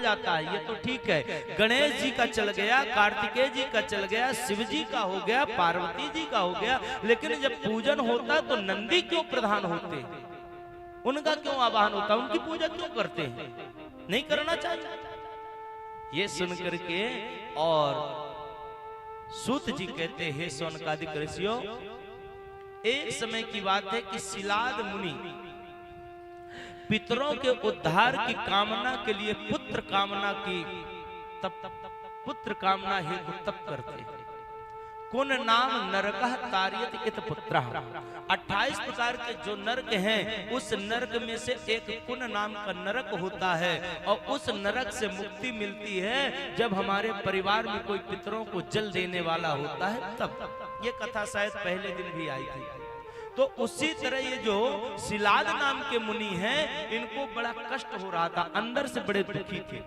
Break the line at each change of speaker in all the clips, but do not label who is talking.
जाता है, ये तो ठीक है। गणेश जी का चल गया, कार्तिकेय जी का चल गया, शिव जी का हो गया, पार्वती जी का हो गया, लेकिन जब पूजन होता तो नंदी क्यों प्रधान होते हैं? उनका क्यों आवाहन होता, उनकी पूजा क्यों करते हैं? नहीं करना चाहिए। ये सुन करके और सूत जी कहते हैं, शौनकादिक ऋषियों, एक समय की बात है कि शिलाद मुनि पितरों के उद्धार की कामना के लिए पुत्र कामना की पुत्र कामना हेतु तप करते हैं। कुन नाम नरकः तारयति इत पुत्रः, 28 प्रकार के जो नरक हैं, उस नरक में से एक कुन नाम का नरक होता है, और उस नरक से मुक्ति मिलती है जब हमारे परिवार में कोई पितरों को जल देने वाला होता है तब। ये कथा शायद पहले दिन भी आई थी। तो उसी तरह ये जो शिलाद नाम के मुनि हैं, इनको बड़ा कष्ट हो रहा था, अंदर से बड़े दुखी थे।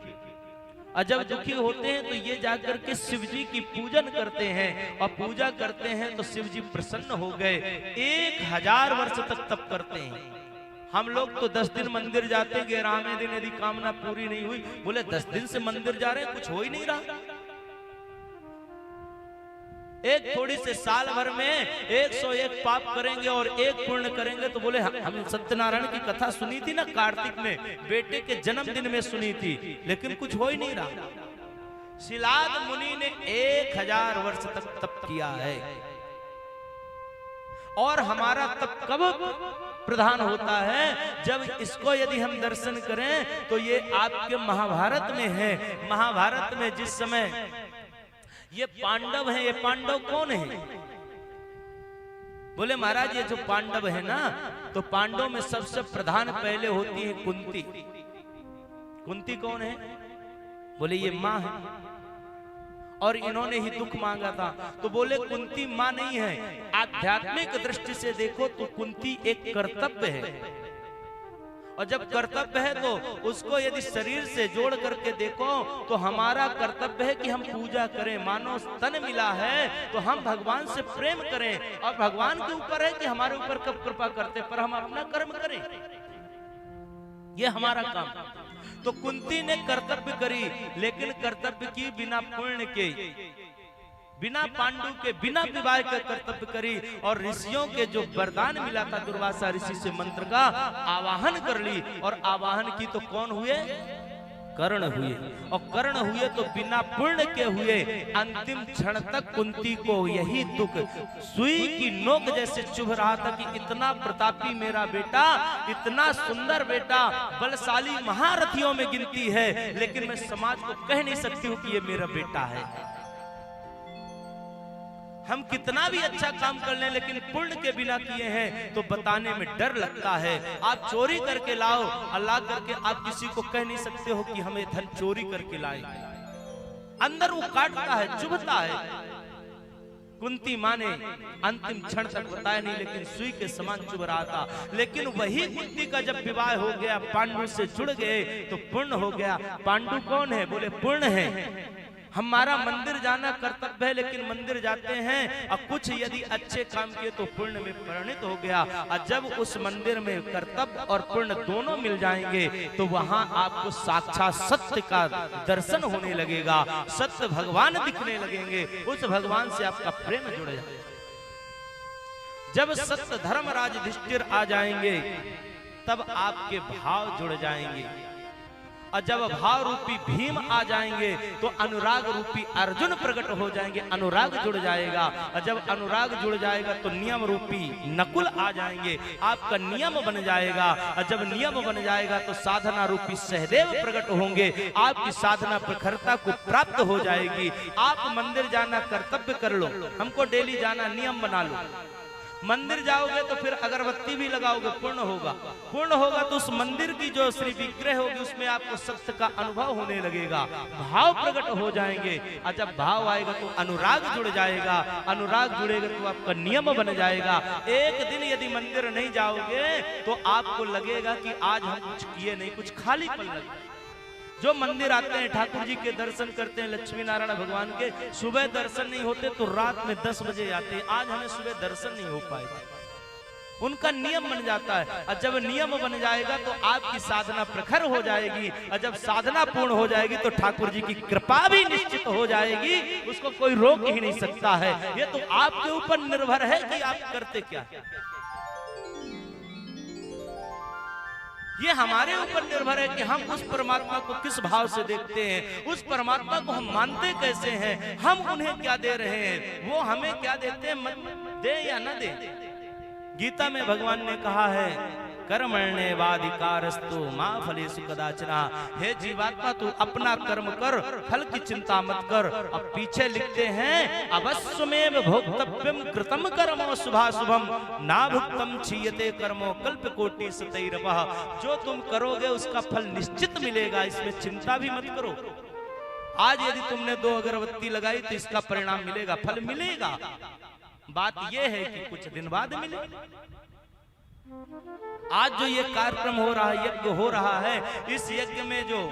और जब दुखी होते हैं तो ये जाकर के शिव जी की पूजन करते हैं, और पूजा करते हैं तो शिव जी प्रसन्न हो गए। 1000 वर्ष तक तप करते हैं। हम लोग तो 10 दिन मंदिर जाते हैं, 11वें दिन यदि कामना पूरी नहीं हुई, बोले 10 दिन से मंदिर जा रहे हैं, कुछ हो ही नहीं रहा। एक थोड़ी से साल भर में 101 पाप करेंगे और 1 पुण्य करेंगे, तो बोले हम सत्यनारायण की कथा सुनी थी ना कार्तिक में, बेटे के जन्मदिन में सुनी थी, लेकिन कुछ हो ही नहीं रहा। शिलाद मुनि ने 1000 वर्ष तक तप किया है। और हमारा तप कब प्रधान होता है? जब इसको यदि हम दर्शन करें तो ये आपके महाभारत में है। महाभारत में जिस समय ये पांडव हैं, ये पांडव कौन है? बोले महाराज ये जो पांडव है ना, तो पांडव में सबसे प्रधान पहले होती है कुंती। कुंती कौन है? बोले ये माँ है, और इन्होंने ही दुख मांगा था। तो बोले कुंती माँ नहीं है, आध्यात्मिक दृष्टि से देखो तो कुंती एक कर्तव्य है। और जब कर्तव्य है तो उसको यदि शरीर से जोड़ करके देखो तो हमारा कर्तव्य है कि हम पूजा करें। मानो तन मिला है तो हम भगवान से प्रेम करें, और भगवान के ऊपर है कि हमारे ऊपर कब कृपा करते, पर हम अपना कर्म करें, ये हमारा काम। तो कुंती ने कर्तव्य करी, लेकिन कर्तव्य की बिना पुण्य के, बिना पांडु के, बिना विवाह के कर्तव्य करी, और ऋषियों के जो वरदान मिला था दुर्वासा ऋषि से मंत्र का, आवाहन कर ली, और आवाहन की तो कौन हुए? कर्ण हुए। और कर्ण हुए तो बिना पुण्य के हुए। अंतिम क्षण तक कुंती को यही दुख सुई की नोक जैसे चुभ रहा था कि इतना प्रतापी मेरा बेटा, इतना सुंदर बेटा, बलशाली महारथियों में गिनती है, लेकिन मैं समाज को कह नहीं सकती हूँ कि ये मेरा बेटा है। हम कितना भी अच्छा काम कर लें, लेकिन पुण्य के बिना किए हैं तो बताने में डर लगता है। आप चोरी करके लाओ, अल्लाह करके आप किसी को कह नहीं सकते हो कि हमें धन चोरी करके लाए, अंदर वो काटता है, चुभता है। कुंती माँ ने अंतिम क्षण तक बताया नहीं, लेकिन सुई के समान चुभ रहा था। लेकिन वही कुंती का जब विवाह हो गया, पांडु से जुड़ गए तो पुण्य हो गया। पांडु कौन है? बोले पुण्य है। हमारा मंदिर जाना कर्तव्य है, लेकिन मंदिर जाते हैं और कुछ यदि अच्छे काम किए तो पुण्य में परिणित हो गया। और जब उस मंदिर में कर्तव्य और पुण्य दोनों मिल जाएंगे तो वहां आपको साक्षात सत्य का दर्शन होने लगेगा, सत्य भगवान दिखने लगेंगे, उस भगवान से आपका प्रेम जुड़ जाएगा। जब सत्य धर्मराज युधिष्ठिर आ जाएंगे तब आपके भाव जुड़ जाएंगे, और जब भाव रूपी भीम आ जाएंगे तो अनुराग रूपी अर्जुन प्रकट हो जाएंगे, अनुराग जुड़ जाएगा। और जब अनुराग जुड़ जाएगा तो नियम रूपी नकुल आ जाएंगे, आपका नियम बन जाएगा। और जब नियम बन जाएगा तो साधना रूपी सहदेव प्रकट होंगे, आपकी साधना प्रखरता को प्राप्त हो जाएगी। आप मंदिर जाना कर्तव्य कर लो, हमको डेली जाना नियम बना लो। मंदिर जाओगे तो फिर अगरबत्ती भी लगाओगे, पूर्ण होगा। पूर्ण होगा तो उस मंदिर की जो श्री विग्रह होगी उसमें आपको सत्य का अनुभव होने लगेगा, भाव प्रकट हो जाएंगे। और जब भाव आएगा तो अनुराग जुड़ जाएगा, अनुराग जुड़ेगा तो आपका नियम बन जाएगा। एक दिन यदि मंदिर नहीं जाओगे तो आपको लगेगा कि आज हम कुछ किए नहीं, कुछ खालीपन लगेगा। जो मंदिर आते हैं ठाकुर जी के दर्शन करते हैं, लक्ष्मी नारायण भगवान के, सुबह दर्शन नहीं होते तो रात में 10 बजे आते हैं। आज हमें सुबह दर्शन नहीं हो पाए थे, उनका नियम बन जाता है। और जब नियम बन जाएगा तो आपकी साधना प्रखर हो जाएगी, और जब साधना पूर्ण हो जाएगी तो ठाकुर जी की कृपा भी निश्चित हो जाएगी, उसको कोई रोक ही नहीं सकता है। ये तो आपके ऊपर निर्भर है कि आप करते क्या। ये हमारे ऊपर निर्भर है कि हम उस परमात्मा को किस भाव से देखते हैं, उस परमात्मा को हम मानते कैसे हैं, हम उन्हें क्या दे रहे हैं, वो हमें क्या देते हैं, दे या न दे। गीता में भगवान ने कहा है कर्मण्येवाधिकारस्तु मा फलेषु कदाचन। हे जीवात्मा तू अपना कर्म कर, फल की चिंता मत कर। अब पीछे लिखते हैं अवश्यमेव भोक्तव्यम कृतम कर्मो शुभाशुभम ना भुक्तम क्षीयते कर्मो कल्पकोटि शतैरवः। जो तुम करोगे उसका फल निश्चित मिलेगा, इसमें चिंता भी मत करो। आज यदि तुमने 2 अगरबत्ती लगाई तो इसका परिणाम मिलेगा, फल मिलेगा। बात यह है कि कुछ दिन बाद मिले। आज जो ये कार्यक्रम हो रहा है, यज्ञ हो रहा है, इस यज्ञ में जो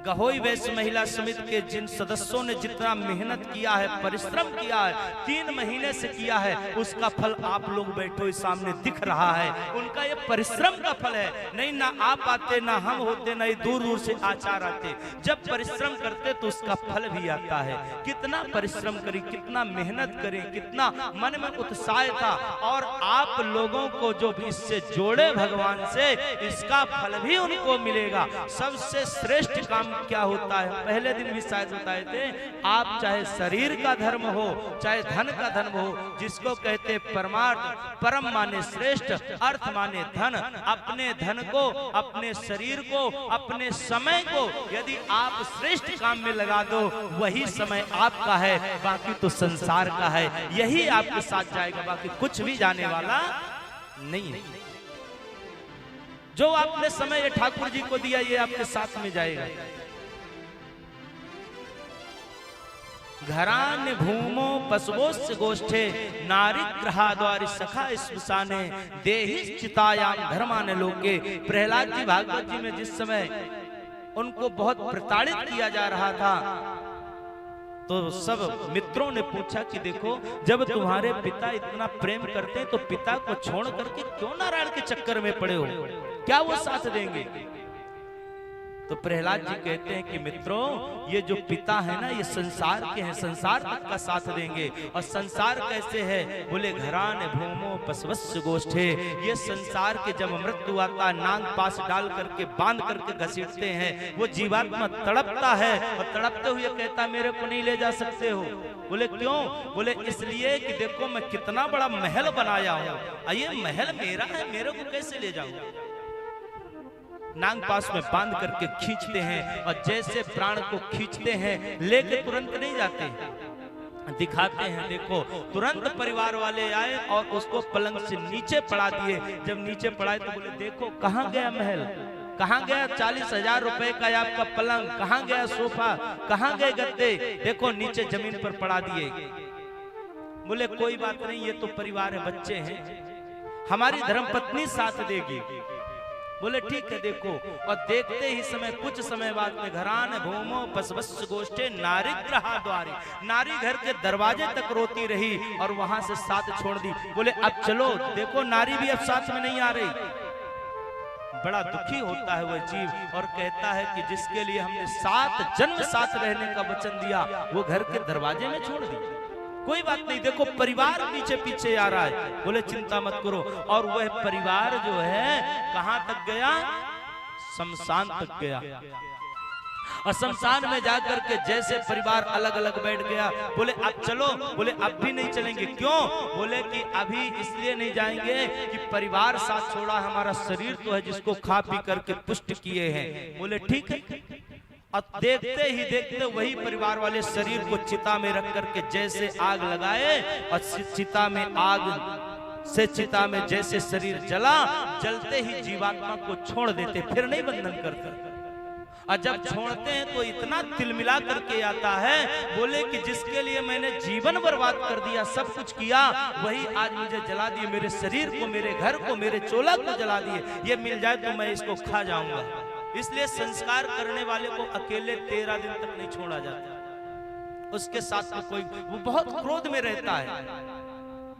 गहोई वैश्य महिला समिति के जिन सदस्यों ने जितना मेहनत किया है, परिश्रम किया है, 3 महीने से किया है, उसका फल आप लोग बैठो सामने दिख रहा है। उनका ये परिश्रम का फल है। नहीं ना आप आते, ना हम होते, ना दूर दूर से आचार आते। जब परिश्रम करते तो उसका फल भी आता है। कितना परिश्रम करें, कितना मेहनत करें, कितना मन में उत्साह था, और आप लोगों को जो भी इससे जोड़े भगवान से, इसका फल भी उनको मिलेगा। सबसे श्रेष्ठ काम क्या होता है, पहले दिन भी शायद बताए थे, आप चाहे शरीर का धर्म हो, चाहे धन का धर्म हो, जिसको कहते परमार्थ, परम माने श्रेष्ठ, अर्थ माने धन। अपने धन को, अपने शरीर को, अपने समय को यदि आप श्रेष्ठ काम में लगा दो, वही समय आपका है, बाकी तो संसार का है। यही आपके साथ जाएगा, बाकी कुछ भी जाने वाला नहीं है। जो आपने समय ये ठाकुर जी को दिया, ये आपके साथ में जाएगा। घरान भूमो पशवोस्य गोष्ठे नारीग्रहाद्वारि सखा स्मशाने देहि चितायाम धर्मान लोके। प्रहलाद जी भागवत जी में जिस समय उनको बहुत प्रताड़ित किया जा रहा था, तो सब मित्रों ने पूछा कि देखो, जब तुम्हारे पिता इतना प्रेम करते हैं तो पिता को छोड़ करके क्यों नारायण के चक्कर में पड़े हो, क्या वो साथ देंगे? तो प्रहलाद जी कहते हैं कि मित्रों, ये जो पिता है ना, ये संसार के हैं, संसार तक का साथ देंगे। और संसार कैसे है? बोले घरान भूमो पशवस्य गोष्ठे। ये संसार के जब मृत्यु आता, नांग पास डाल करके बांध करके घसीटते हैं, वो जीवात्मा तड़पता है, और तड़पते हुए कहता मेरे को नहीं ले जा सकते हो। बोले क्यों? बोले इसलिए कि देखो मैं कितना बड़ा महल बनाया हूँ, ये महल मेरा है, मेरे को कैसे ले जाऊँ? नांग पास में बांध करके खींचते हैं, और जैसे प्राण को खींचते हैं, लेके तुरंत नहीं जाते, दिखाते हैं। देखो, तुरंत परिवार वाले आए और उसको पलंग से नीचे पड़ा दिए। जब नीचे पड़ाए तो बोले देखो कहाँ गया महल, कहाँ गया 40,000 रुपए का आपका पलंग, कहाँ गया सोफा, कहाँ गए गद्दे, देखो नीचे जमीन पर पड़ा दिए। बोले कोई बात नहीं, ये तो परिवार है, बच्चे हैं, हमारी धर्मपत्नी साथ देगी। बोले ठीक है देखो। और देखते ही समय, कुछ समय बाद में घरान भूमो पशवस्य गोष्ठे नारीग्रहाद्वारि, नारी घर के दरवाजे तक रोती रही और वहां से साथ छोड़ दी। बोले अब चलो, देखो नारी भी अब साथ में नहीं आ रही। बड़ा दुखी होता है वह जीव और कहता है कि जिसके लिए हमने 7 जन्म साथ रहने का वचन दिया, वो घर के दरवाजे में छोड़ दी। कोई बात नहीं, देखो परिवार पीछे पीछे आ रहा है। बोले चिंता मत करो। और वह परिवार जो है कहां तक गया? शमशान तक गया। और शमशान में जाकर के जैसे परिवार अलग अलग बैठ गया, बोले अब चलो। बोले अब भी नहीं चलेंगे। क्यों? बोले कि अभी इसलिए नहीं जाएंगे कि परिवार साथ छोड़ा, हमारा शरीर तो है जिसको खा पी करके पुष्ट किए हैं। बोले ठीक है। और देखते ही देखते वही परिवार वाले शरीर को चिता में रख करके जैसे आग लगाए, और चिता में आग से चिता में जैसे शरीर जला, जलते ही जीवात्मा को छोड़ देते, फिर नहीं बंधन करते। और जब छोड़ते हैं तो इतना तिलमिला करके आता है, बोले कि जिसके लिए मैंने जीवन बर्बाद कर दिया, सब कुछ किया, वही आज मुझे जला दिए, मेरे शरीर को, मेरे घर को, मेरे चोला को जला दिए। ये मिल जाए तो मैं इसको खा जाऊंगा। इसलिए संस्कार करने वाले को अकेले 13 दिन तक नहीं छोड़ा जाता, उसके साथ तो कोई, वो बहुत क्रोध में रहता है।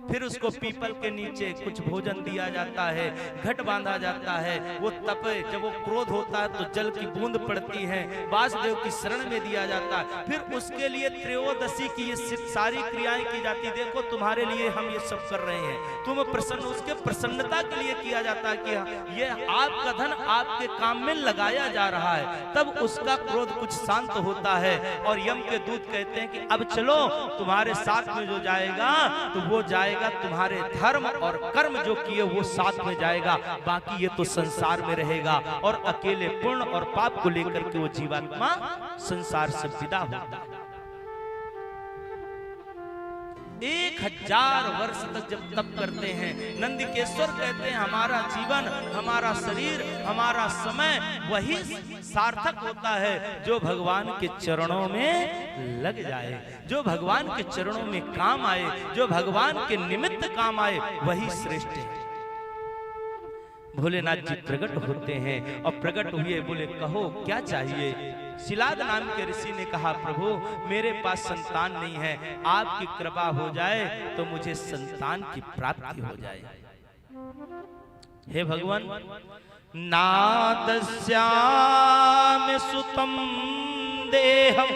फिर उसको पीपल के नीचे कुछ भोजन दिया जाता है, घट बांधा जाता है, वो तपे, जब वो क्रोध होता है तो जल की बूंद पड़ती है, वासुदेव की शरण में दिया जाता है। फिर उसके लिए त्रयोदशी की ये सारी क्रियाएं की जाती। देखो तुम्हारे लिए हम ये सब कर रहे हैं, तुम प्रसन्न, उसके प्रसन्नता के लिए किया जाता है कि ये आपका धन आपके काम में लगाया जा रहा है। तब उसका क्रोध कुछ शांत होता है और यम के दूत कहते हैं कि अब चलो, तुम्हारे साथ में जो जाएगा तो वो जाएगा तुम्हारे धर्म और कर्म जो किए वो साथ में जाएगा, बाकी ये तो संसार में रहेगा। और अकेले पुण्य और पाप को लेकर के वो जीवात्मा संसार से विदा होता है। 1000 वर्ष तक जब तप करते हैं, नंदिकेश्वर कहते हैं हमारा जीवन, हमारा शरीर, हमारा समय वही सार्थक होता है जो भगवान के चरणों में लग जाए, जो भगवान के चरणों में काम आए, जो भगवान के निमित्त काम आए, वही श्रेष्ठ है। भोलेनाथ जी प्रकट होते हैं और प्रकट हुए, बोले कहो क्या चाहिए। शिलाद नाम के ऋषि ने कहा प्रभु मेरे पास संतान नहीं है, आपकी कृपा हो जाए तो मुझे संतान की प्राप्ति हो जाए। हे भगवान, नादस्यामि सुतं देहं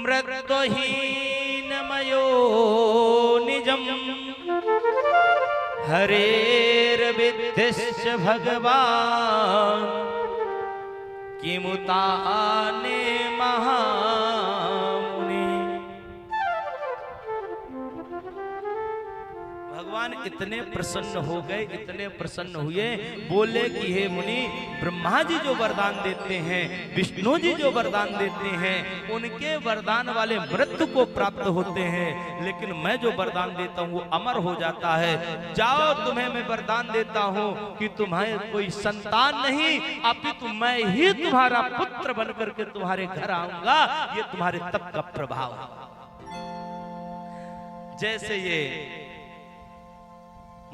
मृत्युहीनमयो निजम् हरेर्विद्धिश्च भगवान् किमुताने महामुनि। भगवान इतने प्रसन्न हो गए, इतने प्रसन्न हुए, बोले कि हे मुनि, ब्रह्मा जी जो वरदान देते हैं, विष्णु जी जो वरदान देते हैं, उनके वरदान वाले मृत्यु को प्राप्त होते हैं, लेकिन मैं जो वरदान देता हूँ वो अमर हो जाता है। जाओ, तुम्हें मैं वरदान देता हूँ कि तुम्हें कोई संतान नहीं, अपितु मैं ही तुम्हारा पुत्र बनकर के तुम्हारे घर आऊंगा। ये तुम्हारे तप का प्रभाव। जैसे ये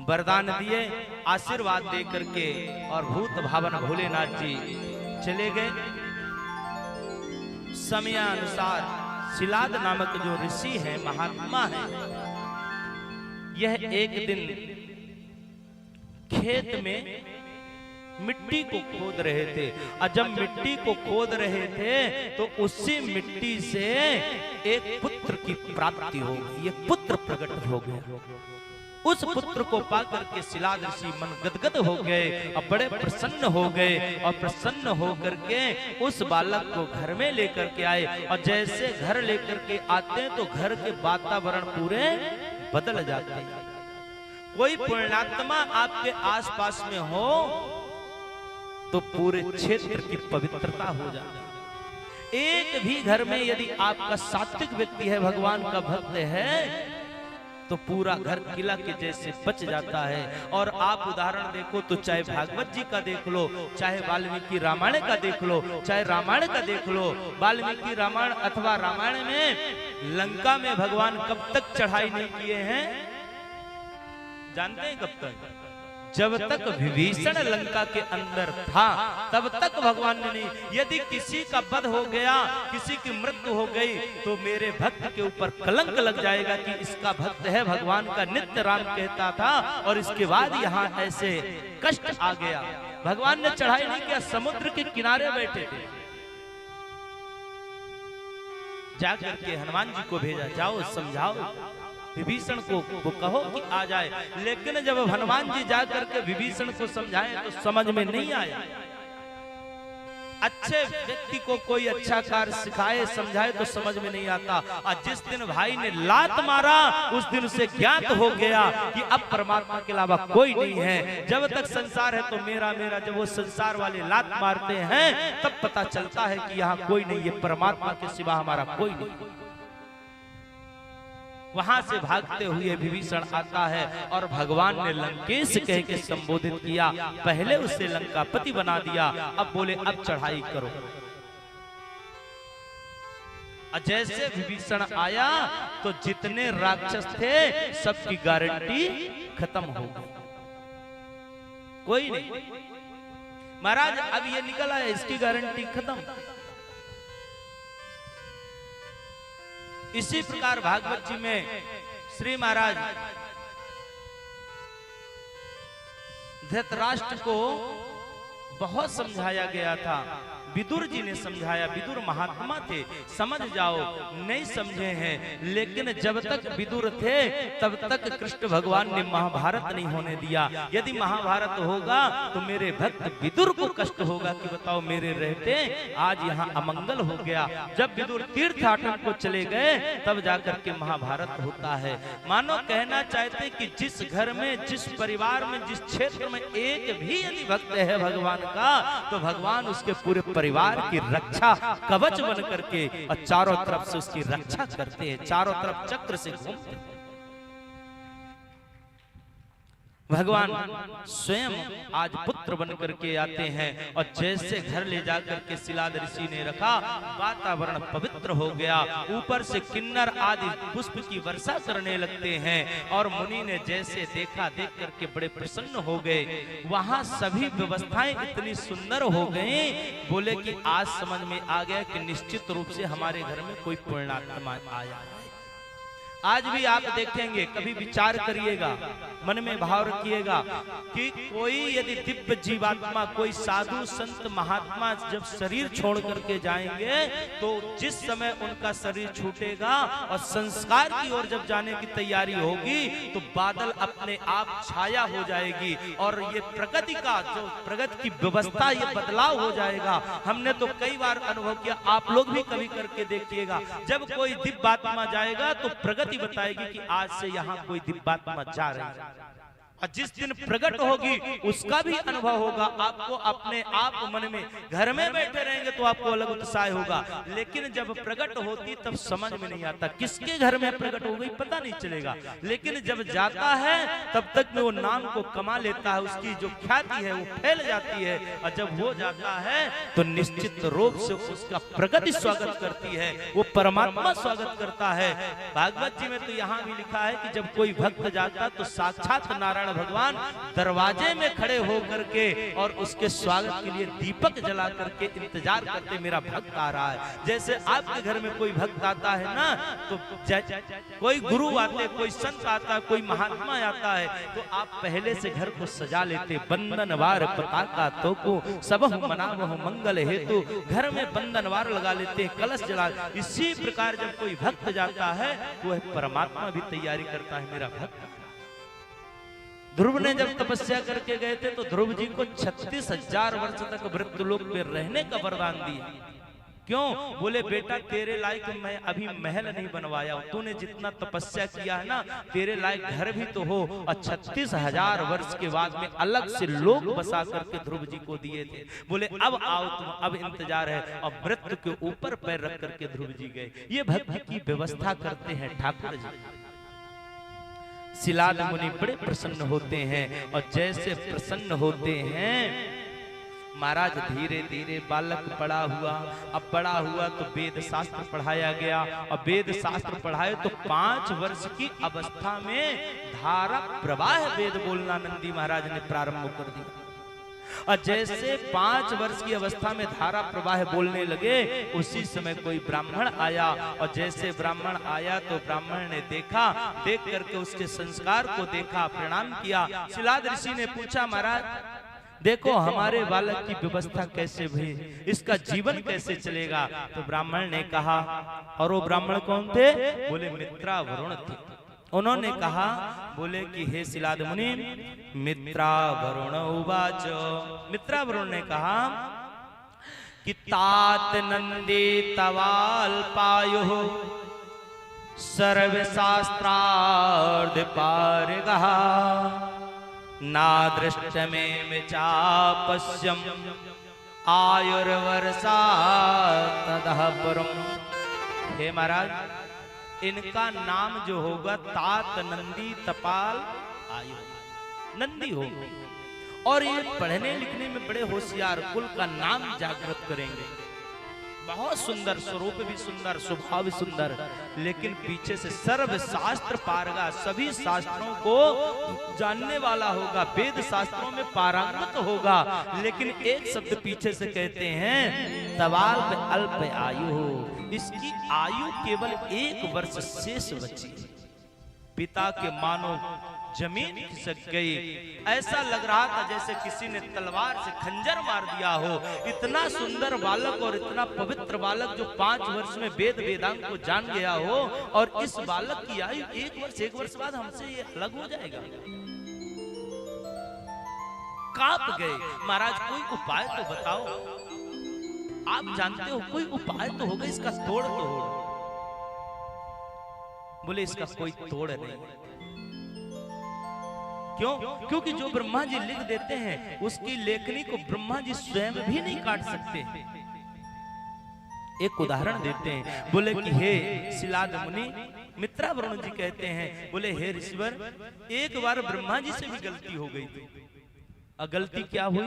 वरदान दिए, आशीर्वाद दे करके और भूत भावन भोलेनाथ जी चले गए। समयानुसार शिलाद नामक जो ऋषि है, महात्मा है, यह एक दिन खेत में मिट्टी को खोद रहे थे, और जब मिट्टी को खोद रहे थे तो उसी मिट्टी से एक पुत्र की प्राप्ति हो गई। ये पुत्र प्रकट हो गया। उस पुत्र को पाकर के शिलाद ऋषि मन गदगद हो गए और बड़े प्रसन्न हो गए, और प्रसन्न होकर के उस बालक को घर में लेकर के आए। और जैसे घर लेकर के आते हैं तो घर के वातावरण पूरे बदल जाते हैं। कोई पुण्यात्मा आपके आसपास में हो तो पूरे क्षेत्र की पवित्रता हो जाती है। एक भी घर में यदि आपका सात्विक व्यक्ति है, भगवान का भक्त है, तो पूरा घर किला के जैसे बच जाता है। और आप उदाहरण देखो तो चाहे भागवत जी का देख लो, चाहे वाल्मीकि रामायण का देख लो, चाहे रामायण का देख लो। वाल्मीकि रामायण अथवा रामायण में लंका में भगवान कब तक चढ़ाई नहीं किए हैं, जानते हैं कब तक? जब तक विभीषण लंका के अंदर था तब तक भगवान ने नहीं। यदि किसी का वध हो गया, किसी की मृत्यु हो गई, तो मेरे भक्त के ऊपर कलंक लग जाएगा कि इसका भक्त है, भगवान का नित्य राम कहता था, और इसके बाद यहाँ ऐसे कष्ट आ गया। भगवान ने चढ़ाई नहीं किया, समुद्र के किनारे बैठे थे। जाकर के हनुमान जी को भेजा, जाओ समझाओ विभीषण को, वो कहो कि आ जाए। लेकिन जब हनुमान जी जाकर के विभीषण को समझाए तो समझ में नहीं आया। अच्छे व्यक्ति को कोई अच्छा कार्य सिखाए, समझाए तो समझ में नहीं आता। और जिस दिन भाई ने लात मारा उस दिन उसे ज्ञात हो गया कि अब परमात्मा के अलावा कोई नहीं है। जब तक संसार है तो मेरा मेरा, जब वो संसार वाले लात मारते हैं तब पता चलता है कि यहाँ कोई नहीं है, परमात्मा के सिवा हमारा कोई नहीं। वहां से भागते हुए विभीषण आता है और भगवान ने लंकेश कह के संबोधित किया। पहले उसे लंकापति बना दिया, अब बोले अब चढ़ाई करो। जैसे विभीषण आया तो जितने राक्षस थे सबकी गारंटी खत्म हो गई, कोई नहीं। महाराज अब ये निकल आया, इसकी गारंटी खत्म। इसी प्रकार भागवत जी में श्री महाराज धृतराष्ट्र को बहुत समझाया गया था, विदुर जी ने समझाया, विदुर महात्मा थे, समझ जाओ, नहीं समझे हैं। लेकिन जब तक विदुर थे तब तक कृष्ण भगवान ने महाभारत नहीं होने दिया। यदि महाभारत होगा तो मेरे भक्त विदुर को कष्ट होगा कि बताओ मेरे रहते आज यहाँ अमंगल हो गया। जब विदुर तीर्थाटन को चले गए तब जाकर के महाभारत होता है। मानो कहना चाहते कि जिस घर में, जिस परिवार में, जिस क्षेत्र में एक भी यदि भक्त है भगवान का, तो भगवान उसके पूरे परिवार की रक्षा कवच बन करके और चारों तरफ से उसकी रक्षा करते हैं, चारों तरफ चक्र से घूमते हैं। भगवान स्वयं आज पुत्र बन करके आते हैं और जैसे घर ले जाकर के शिलाद ऋषि ने रखा, वातावरण पवित्र हो गया, ऊपर से किन्नर आदि पुष्प की वर्षा करने लगते हैं। और मुनि ने जैसे देखा, देख करके बड़े प्रसन्न हो गए। वहां सभी व्यवस्थाएं इतनी सुंदर हो गई, बोले कि आज समझ में आ गया कि निश्चित रूप से हमारे घर में कोई पुण्यात्मा आया। आज भी आप देखेंगे, कभी विचार करिएगा, मन में भाव रखिएगा कि कोई यदि दिव्य जीवात्मा, कोई साधु संत महात्मा जब शरीर छोड़ करके जाएंगे तो जिस समय उनका शरीर छूटेगा और संस्कार की ओर जब जाने की तैयारी होगी तो बादल अपने आप छाया हो जाएगी और ये प्रगति का जो प्रगति की व्यवस्था, ये बदलाव हो जाएगा। हमने तो कई बार अनुभव किया, आप लोग भी कभी करके देखिएगा, जब कोई दिव्यात्मा जाएगा तो प्रगति बताएगी कि आज से यहाँ कोई दिव्यात्मा जा रही है। और जिस दिन प्रकट होगी उसका भी अनुभव होगा आपको, अपने आप मन में। घर में बैठे रहेंगे तो आपको अलग उत्साह होगा, लेकिन जब प्रकट होती तब समझ में नहीं आता किसके घर में प्रकट हो गई, पता नहीं चलेगा। लेकिन जब जाता है तब तक में वो नाम को कमा लेता है, उसकी जो ख्याति है वो फैल जाती है। और जब हो जाता है तो निश्चित रूप से उसका प्रगति स्वागत करती है, वो परमात्मा स्वागत करता है। भागवत जी में तो यहाँ भी लिखा है कि जब कोई भक्त जाता तो साक्षात नारायण भगवान दरवाजे में खड़े होकर के और उसके स्वागत के लिए दीपक जला करके इंतजार करते, मेरा भक्त आ रहा है। जैसे आपके घर में कोई भक्त आता है ना, तो कोई गुरु आते, कोई संत आता, कोई महात्मा आता है, तो आप पहले से घर को सजा लेते, बंधनवार पताका तो को सब मनावह मंगल हेतु, घर में बंधनवार लगा लेते, कलश जला। इसी प्रकार जब कोई भक्त जाता है तो परमात्मा भी तैयारी करता है, मेरा भक्त। ध्रुव ने जब तपस्या करके गए थे तो ध्रुव जी को 36,000 वर्ष तक मृत्युलोक में रहने का वरदान दिया। क्यों? बोले बेटा तेरे लायक मैं अभी महल नहीं बनवाया हूं, तूने जितना तपस्या किया है ना, तेरे लायक घर भी तो हो। और 36,000 वर्ष के बाद में अलग से लोग बसा करके ध्रुव जी को दिए थे। बोले अब आओ तुम, अब इंतजार है। और मृत्यु के ऊपर पैर रख करके ध्रुव जी गए। ये भक्ति की व्यवस्था करते हैं ठाकुर जी। शिलाद मुनि बड़े प्रसन्न होते हैं और जैसे प्रसन्न होते हैं महाराज धीरे धीरे बालक बड़ा हुआ। अब बड़ा हुआ तो वेद शास्त्र पढ़ाया गया और वेद शास्त्र पढ़ाए तो 5 वर्ष की अवस्था में धारा प्रवाह वेद बोलना नंदी महाराज ने प्रारंभ कर दिया। और जैसे 5 वर्ष की अवस्था में धारा प्रवाह बोलने लगे, उसी समय कोई ब्राह्मण आया। और जैसे ब्राह्मण आया तो ब्राह्मण ने देखा, देख करके उसके संस्कार को देखा, प्रणाम किया। शिलाद ऋषि ने पूछा महाराज देखो हमारे बालक की व्यवस्था कैसे हुई, इसका जीवन कैसे चलेगा? तो ब्राह्मण ने कहा, और वो ब्राह्मण कौन थे? बोले मित्रा वरुण थे। उन्होंने कहा, बोले कि हे शिलाद मुनि, मित्रा वरुण उवाच। मित्रा वरुण ने कहा कि तात नंदी तवाल पायु सर्व शास्त्रार्थ पारगः नादृष्ट में चापस्यम आयुर्वर्षा तदः परम। हे महाराज, इनका नाम जो होगा तात नंदी तपाल आयु, नंदी होगी। और ये पढ़ने लिखने में बड़े होशियार, कुल का नाम जागृत करेंगे। बहुत सुंदर, स्वरूप भी सुंदर, स्वभाव भी सुंदर, लेकिन पीछे से सर्व शास्त्र पारगा, सभी शास्त्रों को जानने वाला होगा, वेद शास्त्रों में पारंगत होगा। लेकिन एक शब्द पीछे से कहते हैं तवाल पे अल्प आयु हो, इसकी आयु केवल 1 वर्ष शेष बची। पिता के मानो जमीन खिसक गई। ऐसा लग रहा था जैसे किसी ने तलवार से खंजर मार दिया हो। इतना सुंदर बालक और इतना पवित्र बालक जो 5 वर्ष में वेद वेदांग को जान गया हो, और इस बालक की आयु 1 वर्ष बाद हमसे ये अलग हो जाएगा। कांप गए। महाराज कोई उपाय तो बताओ, आप जानते हो कोई उपाय तो होगा, इसका तोड़ तोड़। बोले इसका कोई तोड़ नहीं। क्यों? क्योंकि जो ब्रह्मा जी लिख देते हैं उसकी लेखनी को ब्रह्मा जी स्वयं भी नहीं काट सकते। एक उदाहरण देते हैं। बोले कि हे शिलाद मुनि, मित्रा वरुण जी कहते हैं, बोले हे ऋषिवर, एक बार ब्रह्मा जी से भी गलती हो गई थी। गलती क्या हुई?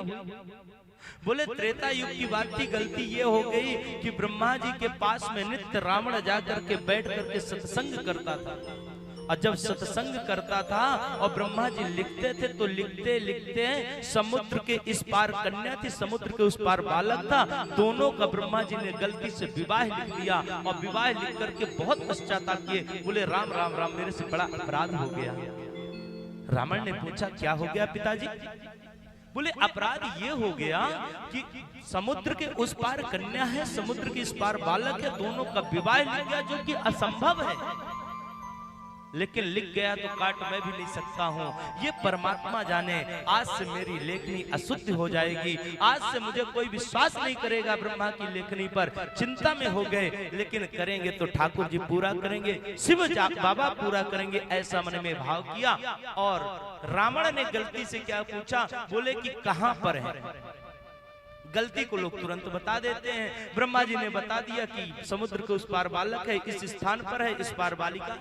बोले त्रेता युग की बात थी। गलती ये हो गई कि ब्रह्मा जी के पास में नित्य रावण जाकर के बैठ करके सत्संग करता था, और जब सत्संग करता था और ब्रह्मा जी लिखते थे तो लिखते लिखते समुद्र के इस पार कन्या थी, समुद्र के उस पार बालक था, दोनों का ब्रह्मा जी ने गलती से विवाह लिख दिया। और विवाह लिख करके बहुत पश्चाताप किए। बोले राम राम राम, मेरे से बड़ा अपराध हो गया। रावण ने पूछा क्या हो गया पिताजी? बोले अपराध ये हो गया कि समुद्र के उस पार कन्या है, समुद्र के इस पार बालक है, दोनों का विवाह लिख गया, जो कि असंभव है। लेकिन लिख गया तो काट मैं भी नहीं सकता हूँ। ये परमात्मा जाने। आज से मेरी लेखनी अशुद्ध हो जाएगी। आज से मुझे कोई विश्वास नहीं करेगा ब्रह्मा की लेखनी पर। चिंता में हो गए, लेकिन करेंगे तो ठाकुर जी पूरा करेंगे, शिव बाबा पूरा करेंगे, ऐसा मन में भाव किया। और रावण ने गलती से क्या पूछा? बोले कि कहाँ पर है? गलती को लोग तुरंत बता देते हैं। ब्रह्मा जी ने बता दिया कि समुद्र के उस पार बालक है, इस स्थान पर है, इस पार बालिका।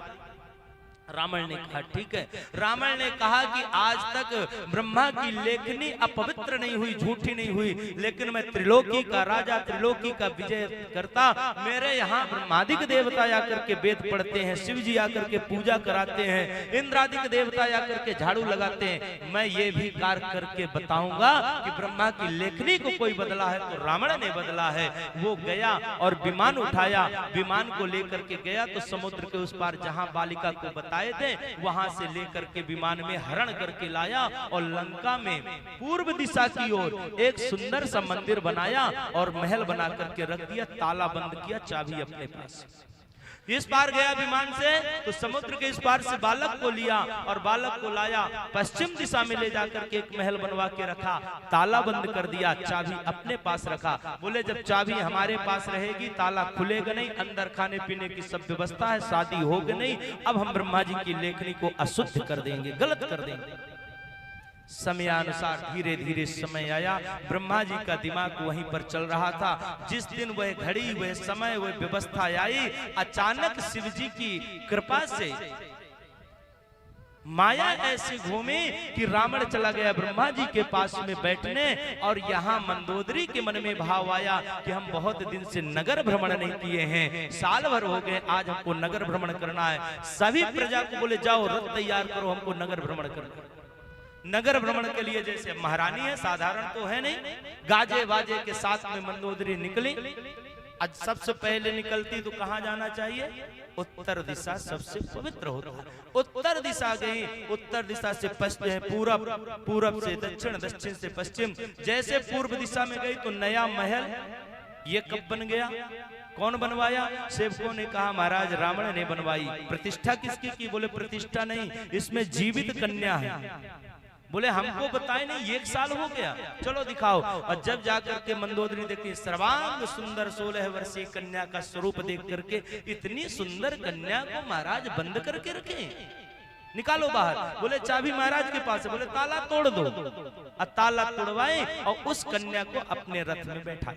रावण ने कहा ठीक है। रावण ने कहा कि आज तक ब्रह्मा की लेखनी अपवित्र नहीं हुई, झूठी नहीं हुई, लेकिन मैं त्रिलोकी का राजा, त्रिलोकी का विजय करता। मेरे यहाँ ब्रह्मादिक देवता आकर के वेद पढ़ते हैं, शिव जी आकर के पूजा कराते हैं, इंद्रादिक देवता आकर के झाड़ू लगाते हैं। मैं ये भी कार्य करके बताऊंगा कि ब्रह्मा की लेखनी को कोई बदला है तो रावण ने बदला है। वो गया और विमान उठाया, विमान को लेकर के गया तो समुद्र के उस पार जहां बालिका को बताया थे वहां से लेकर के विमान में हरण करके लाया, और लंका में पूर्व दिशा की ओर एक सुंदर सा मंदिर बनाया और महल बना करके रख दिया, ताला बंद किया, चाबी अपने पास। इस पार गया विमान से तो समुद्र के इस पार से बालक को लिया और बालक को लाया, पश्चिम दिशा में ले जाकर के एक महल बनवा के रखा, ताला बंद कर दिया, चाबी अपने पास रखा। बोले जब चाबी हमारे पास रहेगी ताला खुलेगा नहीं, अंदर खाने पीने की सब व्यवस्था है, शादी होगी नहीं, अब हम ब्रह्मा जी की लेखनी को अशुद्ध कर देंगे, गलत कर देंगे। समयानुसार धीरे धीरे समय आया। ब्रह्मा जी का दिमाग वहीं पर चल रहा था। जिस दिन वह घड़ी, वह समय, वह व्यवस्था आई, अचानक शिव जी की कृपा से माया ऐसी घूमी कि रावण चला गया ब्रह्मा जी के पास में बैठने। और यहाँ मंदोदरी के मन में भाव आया कि हम बहुत दिन से नगर भ्रमण नहीं किए हैं, साल भर हो गए, आज हमको नगर भ्रमण करना है। सभी प्रजा को बोले जाओ रथ तैयार करो, हमको नगर भ्रमण करना। नगर भ्रमण के लिए जैसे महारानी है, साधारण तो है नहीं, गाजे बाजे के साथ में मंदोदरी निकली। आज सबसे पहले निकलती तो कहाँ जाना चाहिए? उत्तर दिशा सबसे पवित्र होता है। उत्तर दिशा गई, उत्तर दिशा से पश्चिम, पूरब, पूरब से दक्षिण, दक्षिण से पश्चिम। जैसे पूर्व दिशा में गई तो नया महल, ये कब बन गया? कौन बनवाया? सेवकों ने कहा महाराज रावण ने बनवाई। प्रतिष्ठा किसकी की? बोले प्रतिष्ठा नहीं, इसमें जीवित कन्या है। बोले हमको बताए नहीं, 1 साल हो गया, चलो दिखाओ। और जब जाकर के मंदोदरी देखी, सर्वांग सुंदर 16 वर्षीय कन्या का स्वरूप देख करके, इतनी सुंदर कन्या को महाराज बंद करके रखे, निकालो बाहर। बोले चाबी महाराज के पास है। बोले ताला तोड़ दो। और ताला तोड़वाए और उस कन्या को अपने रथ में बैठा।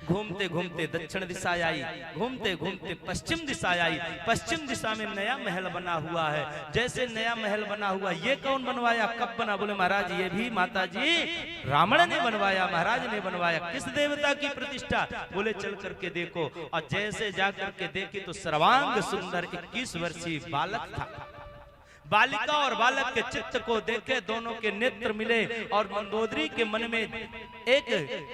घूमते घूमते दक्षिण दिशा आई, घूमते घूमते पश्चिम दिशा आई। पश्चिम दिशा में नया महल बना हुआ है। जैसे नया महल बना हुआ, ये कौन बनवाया, कब बना? बोले महाराज ये भी माता जी रावण ने बनवाया, महाराज ने बनवाया। किस देवता की प्रतिष्ठा? बोले चल करके देखो। और जैसे जा करके देखी तो सर्वांग सुंदर 21 वर्षीय बालक था। बालिका और बालक के चित्त को देखे, दोनों के नेत्र मिले और मंदोदरी के मन में एक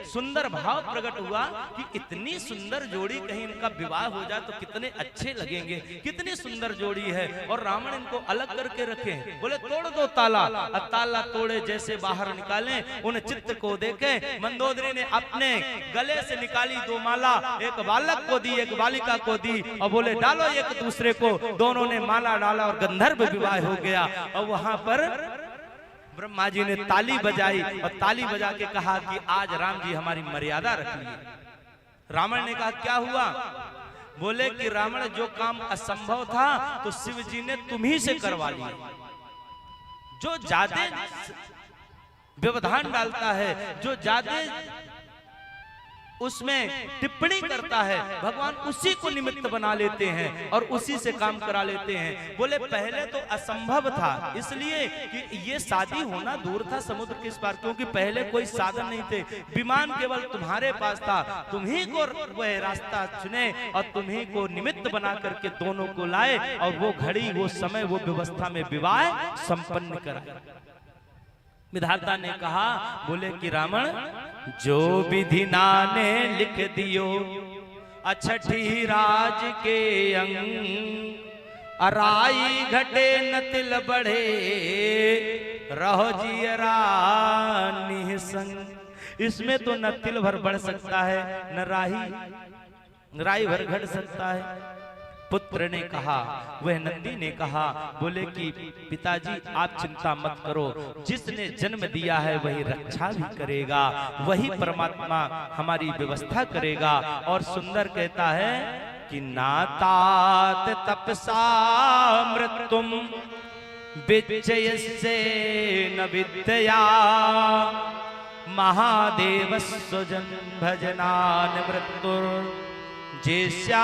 सुंदर भाव प्रकट हुआ कि इतनी सुंदर जोड़ी कहीं इनका विवाह हो जाए तो कितने अच्छे लगेंगे, कितनी सुंदर जोड़ी है। और रावण इनको अलग करके रखे, बोले तोड़ दो ताला। और ताला तोड़े जैसे बाहर निकाले, उन चित्त को देखे मंदोदरी ने अपने गले से निकाली 2 माला, एक बालक को दी, एक बालिका को दी और बोले डालो एक दूसरे को। दोनों ने माला डाला और गंधर्व विवाह हो गया। और वहां पर ब्रह्मा जी ने ताली बजाई और ताली बजा के कहा कि आज राम जी हमारी मर्यादा रख ली। रावण ने कहा क्या हुआ? बोले कि रावण जो काम असंभव था तो शिव जी ने तुम्ही से करवा लिया। जो ज्यादा व्यवधान डालता है, जो ज्यादा उसमें टिप्पणी करता है, भगवान उसी को निमित्त बना लेते हैं और उसी से काम करा लेते हैं। बोले पहले तो असंभव था, इसलिए कि ये शादी होना दूर था समुद्र के इस पार, क्योंकि पहले कोई साधन नहीं थे, विमान केवल तुम्हारे पास था। तुम्ही को वह रास्ता चुने और तुम्ही को निमित्त बना करके दोनों को लाए और वो घड़ी, वो समय, वो व्यवस्था में विवाह संपन्न करा। विधाता ने कहा, बोले कि रावण जो विधि नाने लिख दियो अछठी राज के अंग, अराई घटे न तिल बढ़े रहो जियरा निसंग। इसमें तो न तिल भर बढ़ सकता है, न राई भर घट सकता है। पुत्र ने कहा, वह नंदी ने कहा, बोले कि पिताजी आप चिंता मत करो, जिसने जन्म दिया है वही रक्षा भी करेगा, वही परमात्मा हमारी व्यवस्था करेगा। और सुंदर कहता है कि नातात तपसा मृत्युम विजयस्य न विद्या, महादेव स्वजन भजनान मृत्युर जेश्यामिनान्यथा।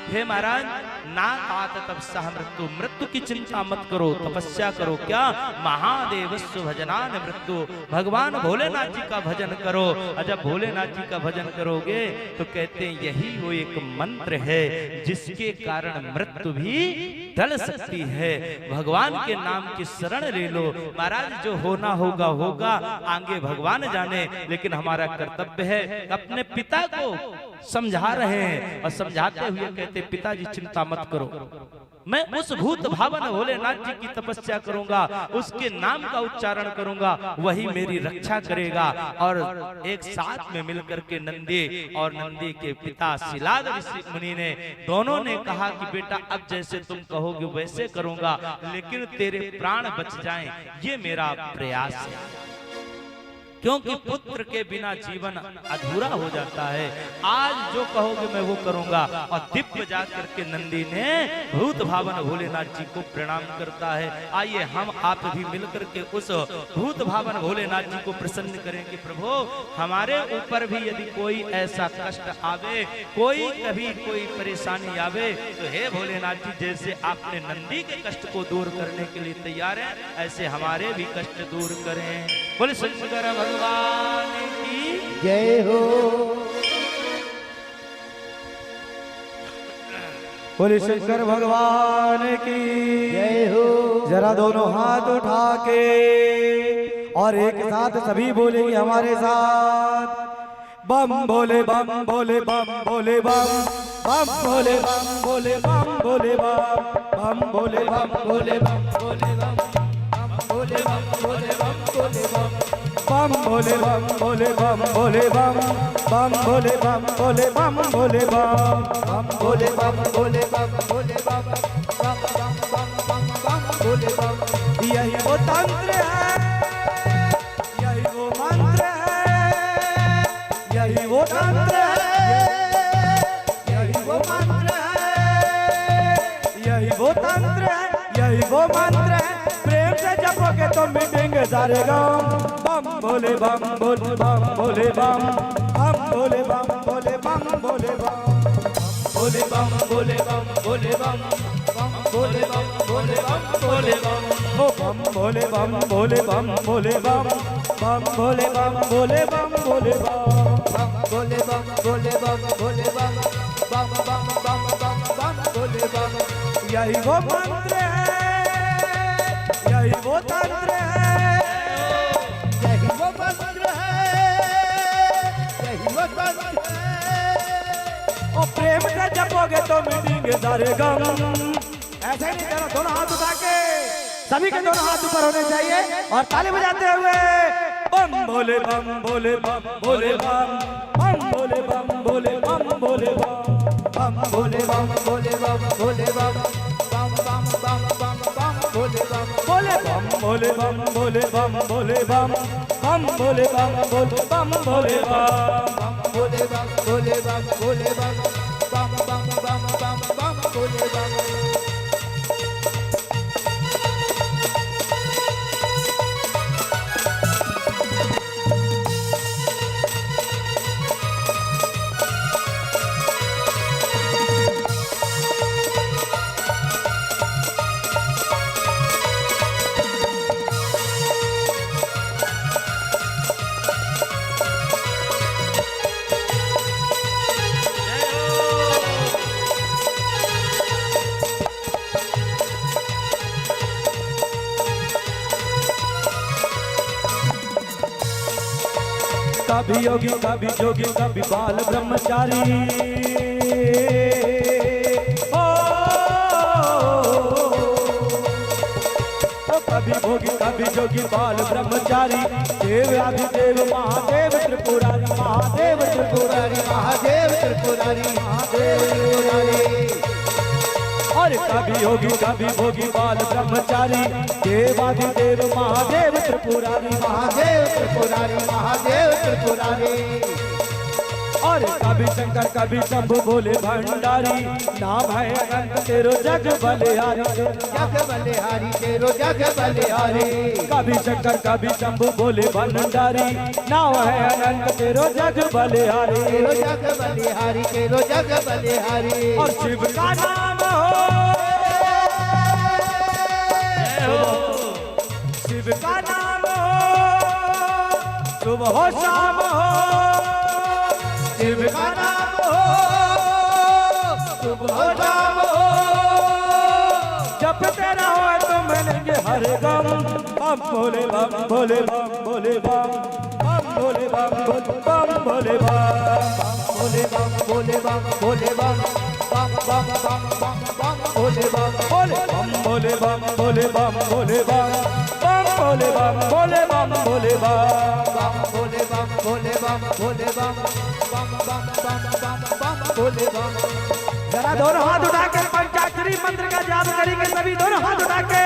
हे महाराज, ना तात तपसा मृत्यु, मृत्यु की चिंता मत करो, तपस्या करो। क्या? महादेवस्व भजनान मृत्यु, भगवान भोलेनाथ जी का भजन करो। और जब भोलेनाथ जी का भजन करोगे तो कहते हैं यही वो एक मंत्र है जिसके कारण मृत्यु भी टल सकती है। भगवान के नाम की शरण ले लो। महाराज जो होना होगा होगा, आगे भगवान जाने, लेकिन हमारा कर्तव्य है। अपने पिता को समझा रहे हैं और समझाते हुए कहते पिताजी चिंता मत करो, मैं उस भूत भावन भोलेनाथ जी की तपस्या करूंगा, उसके नाम का उच्चारण करूंगा, वही मेरी रक्षा करेगा। और एक साथ में मिलकर के नंदी और नंदी के पिता शिलाद ऋषि मुनि ने दोनों ने कहा कि बेटा अब जैसे तुम कहोगे वैसे करूंगा, लेकिन तेरे प्राण बच जाएं, ये मेरा प्रयास है। क्योंकि पुत्र के बिना जीवन अधूरा हो जाता है। आज जो कहोगे मैं वो करूंगा। और दिव्य जाकर के नंदी ने भूत भावन भोलेनाथ जी को प्रणाम करता है। आइए हम आप भी मिलकर के उस भूत भावन भोलेनाथ जी को प्रसन्न करें कि प्रभु हमारे ऊपर भी यदि कोई ऐसा कष्ट आवे, कोई कभी कोई परेशानी आवे, तो हे भोलेनाथ जी जैसे आपने नंदी के कष्ट को दूर करने के लिए तैयार है, ऐसे हमारे भी कष्ट दूर करें। बोले शंकर भगवान की
जय हो। बोले शंकर भगवान की जय हो। जरा दोनों हाथ उठा के और एक साथ सभी बोलेंगे हमारे साथ, बम भोले बम भोले बम भोले बम, बम भोले बम भोले बम भोले बम, बम भोले बम भोले बम भोले बम, बम भोले बम भोले बम भोले बम, बम भोले बम भोले बम भोले बम, बम भोले बम भोले बम भोले बम, बम भोले बम भोले बम भोले बम, बम बम बम बम बम भोले बम। यही वो तंत्र है, यही वो मंत्र है, यही वो तंत्र है, यही वो मंत्र है, यही वो तंत्र है, यही वो मंत्र है। प्रेम से जपोगे तो मिटेंगे सारे गम। बम भोले बम भोले बम भोले बम, बम भोले बम भोले बम भोले बम, भोले बम भोले बम भोले बम, बम भोले बम भोले बम भोले बम, ओ बम भोले बम भोले बम भोले बम, बम भोले बम भोले बम भोले बम, बम भोले बम भोले बम भोले बम, बम बम बम बम बम भोले बम। यही वो मंत्र है, यही वो तंत्र है,
यही वो मंत्र है, यही वो तंत्र है।
और प्रेम से जपोगे तो मिटेंगे सारे गम। ऐसे ही नहीं करो, दोनों हाथ उठा के सभी के दोनों हाथ ऊपर होने चाहिए और ताली बजाते हुए बम भोले बम भोले बम भोले बम बम भोले बम भोले बम भोले बम
भोले बम भोले बम भोले बम बम बम बम बम बम भोले बम
भोले बम भोले बम भोले बम भोले बम बम भोले बम भोले बम भोले बम
भोले बम भोले बम भोले बम बम बम बम बम बम भोले बम।
कभी योगी कभी जोगी कभी बाल ब्रह्मचारी ओ कभी भोगी कभी जोगी बाल ब्रह्मचारी देव आदिदेव महादेव त्रिपुरारी महादेव त्रिपुरारी
महादेव त्रिपुरारी महादेव त्रिपुरारी।
और कभी योगी कभी भोगी बाल ब्रह्मचारी देवादिदेव महादेव त्रिपुरारी
महादेव त्रिपुरारी महादेव त्रिपुरारी।
और कभी शंकर कभी शंभु भोले भंडारी नाम है अनंत तेरो जग बलिहारी
जग बलिहारी तेरो जग बलिहारी।
कभी शंकर कभी शंभु भोले भंडारी नाम है अनंत तेरो जग बलिहारी
तेरो जग बलिहारी तेरो जग बलिहारी।
और शिव का नाम हो शिव का नाम हो सुबह हो शाम हो शिव का नाम हो
सुबह शाम हो
जब तेरा हो तो मिलेंगे हर गम बम भोले बम भोले बम भोले बम बम भोले बम भोले बम भोले बम
भोले बम भोले बम बम बम बम बम बम भोले बम
भोले बम भोले बम भोले बम बम भोले बम भोले बम भोले बम
भोले बम भोले बम भोले बम बम बम बम बम बम भोले बम।
जरा दोनों हाथ उठा के पंचाक्षरी मंत्र का जाप करेंगे सभी दोनों हाथ उठा के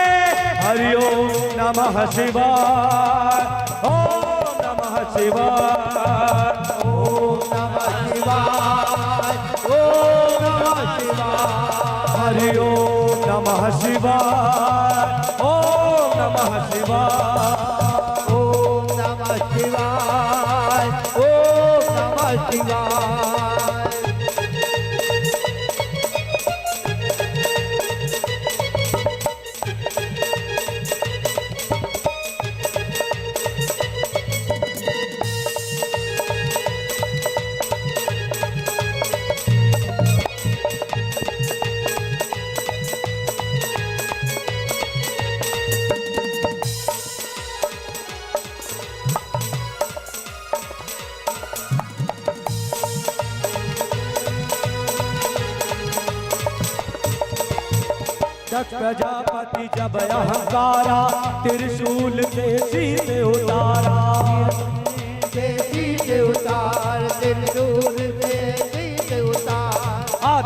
हरि ओम नमः शिवाय ओम नमः शिवाय
ओम नमः शिवाय ओम नमः शिवाय।
हरि ओम नमः शिवाय ओम नमः शिवाय
ओम नमः शिवाय ओम नमः शिवाय।
दक्ष प्रजापति जब अहंकारा त्रिशूल से सीते उतारा
से उतार त्रिशूल से उतार।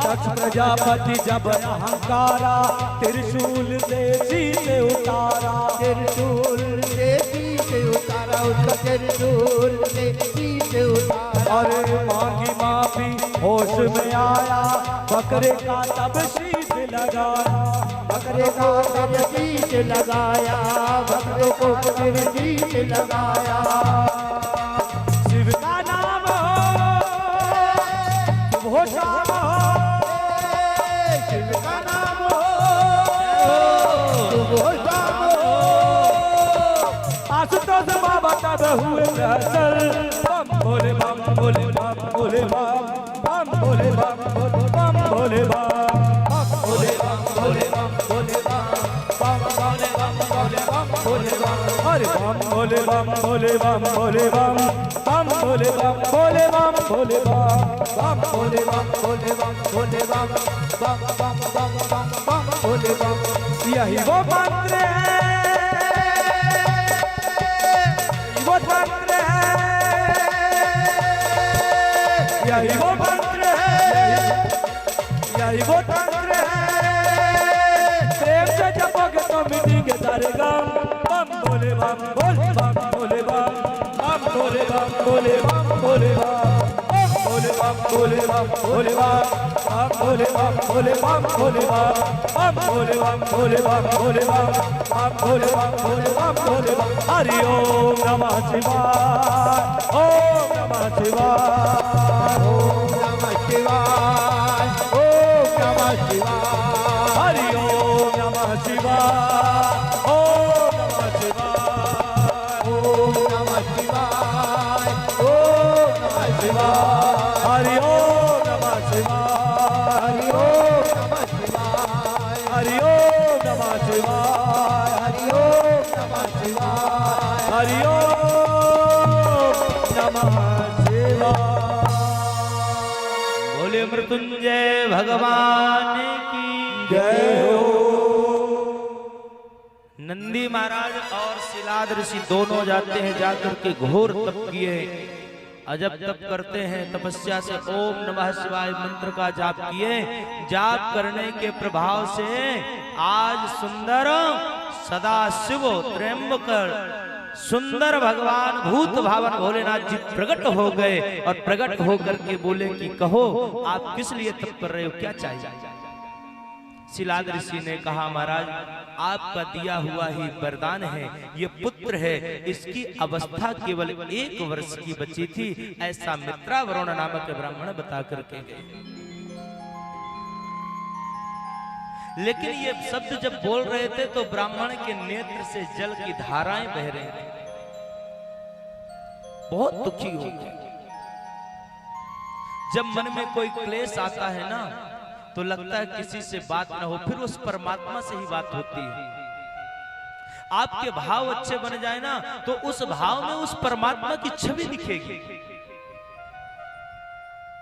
दक्ष प्रजापति जब अहंकारा त्रिशूल से सीते उतारा
त्रिशूल से उतारा उसका त्रिशूल से उतारा।
अरे मांगी माफी होश में आया बकरे का तब शीश लगाया
बकरे का तब शीश लगाया बकरे को फिर शीश लगाया।
शिव का नाम हो शाम हो
शिव का नाम हो शाम हो।
आशुतोष बाबा तब हुए दर्शन बम भोले बम भोले बम भोले बम बम भोले बम भोले बम भोले बम भोले बम भोले बम भोले बम, अरे बम भोले बम भोले बम भोले बम, बम भोले बम भोले बम भोले बम,
बम भोले बम भोले बम भोले बम, बम बम बम बम बम भोले बम।
यही वो मंत्र है, वो मंत्र है, यही वो मंत्र है, यही वो मंत्र है। प्रेम से जपोगे तो मिटेंगे सारे गम। बम भोले बम भोले बम भोले बम, बम भोले बम भोले बम भोले बम, बम भोले बम भोले बम भोले बम, बम भोले बम भोले बम भोले बम, बम भोले बम भोले बम भोले बम, बम भोले बम भोले बम भोले बम। हरि ओम नमः शिवाय, ओम नमः शिवाय,
ओम नमः शिवाय, ओम नमः शिवाय,
हरि ओम नमः शिवाय, ओम नमः शिवाय,
ओम नमः शिवाय, ओम नमः शिवाय,
हरि ओम नमः शिवाय,
हरि ओम नमः शिवाय,
हरि ओम नमः शिवाय,
हरि ओम नमः शिवाय,
हरि ओम नमः शिवाय।
बोले मृत्युंजय भगवान की
जय हो।
नंदी महाराज और शिलाद ऋषि दोनों जाते हैं, जाकर के घोर तप किए, अजब तप करते हैं। तपस्या से ओम नमः शिवाय मंत्र का जाप किए। जाप करने के प्रभाव से आज सुंदर सदा शिव त्र्यंबक सुंदर भगवान भूत भावन भोलेनाथ जी प्रकट हो गए और प्रकट होकर के बोले कि कहो आप किस लिए तप कर रहे हो, क्या चाहिए। शिलाद ऋषि ने कहा महाराज आपका दिया हुआ ही वरदान है, ये पुत्र है, इसकी अवस्था केवल 1 वर्ष की बची थी, ऐसा मित्रा वरुण नामक ब्राह्मण बता करके गए। लेकिन ये शब्द जब बोल रहे थे तो ब्राह्मण के नेत्र से जल की धाराएं बह रही थी, बहुत दुखी हो गए। जब मन में कोई क्लेश आता है ना तो लगता है किसी से बात ना हो, फिर उस परमात्मा से ही बात होती है। आपके भाव अच्छे बन जाए ना तो उस भाव में उस परमात्मा की छवि दिखेगी।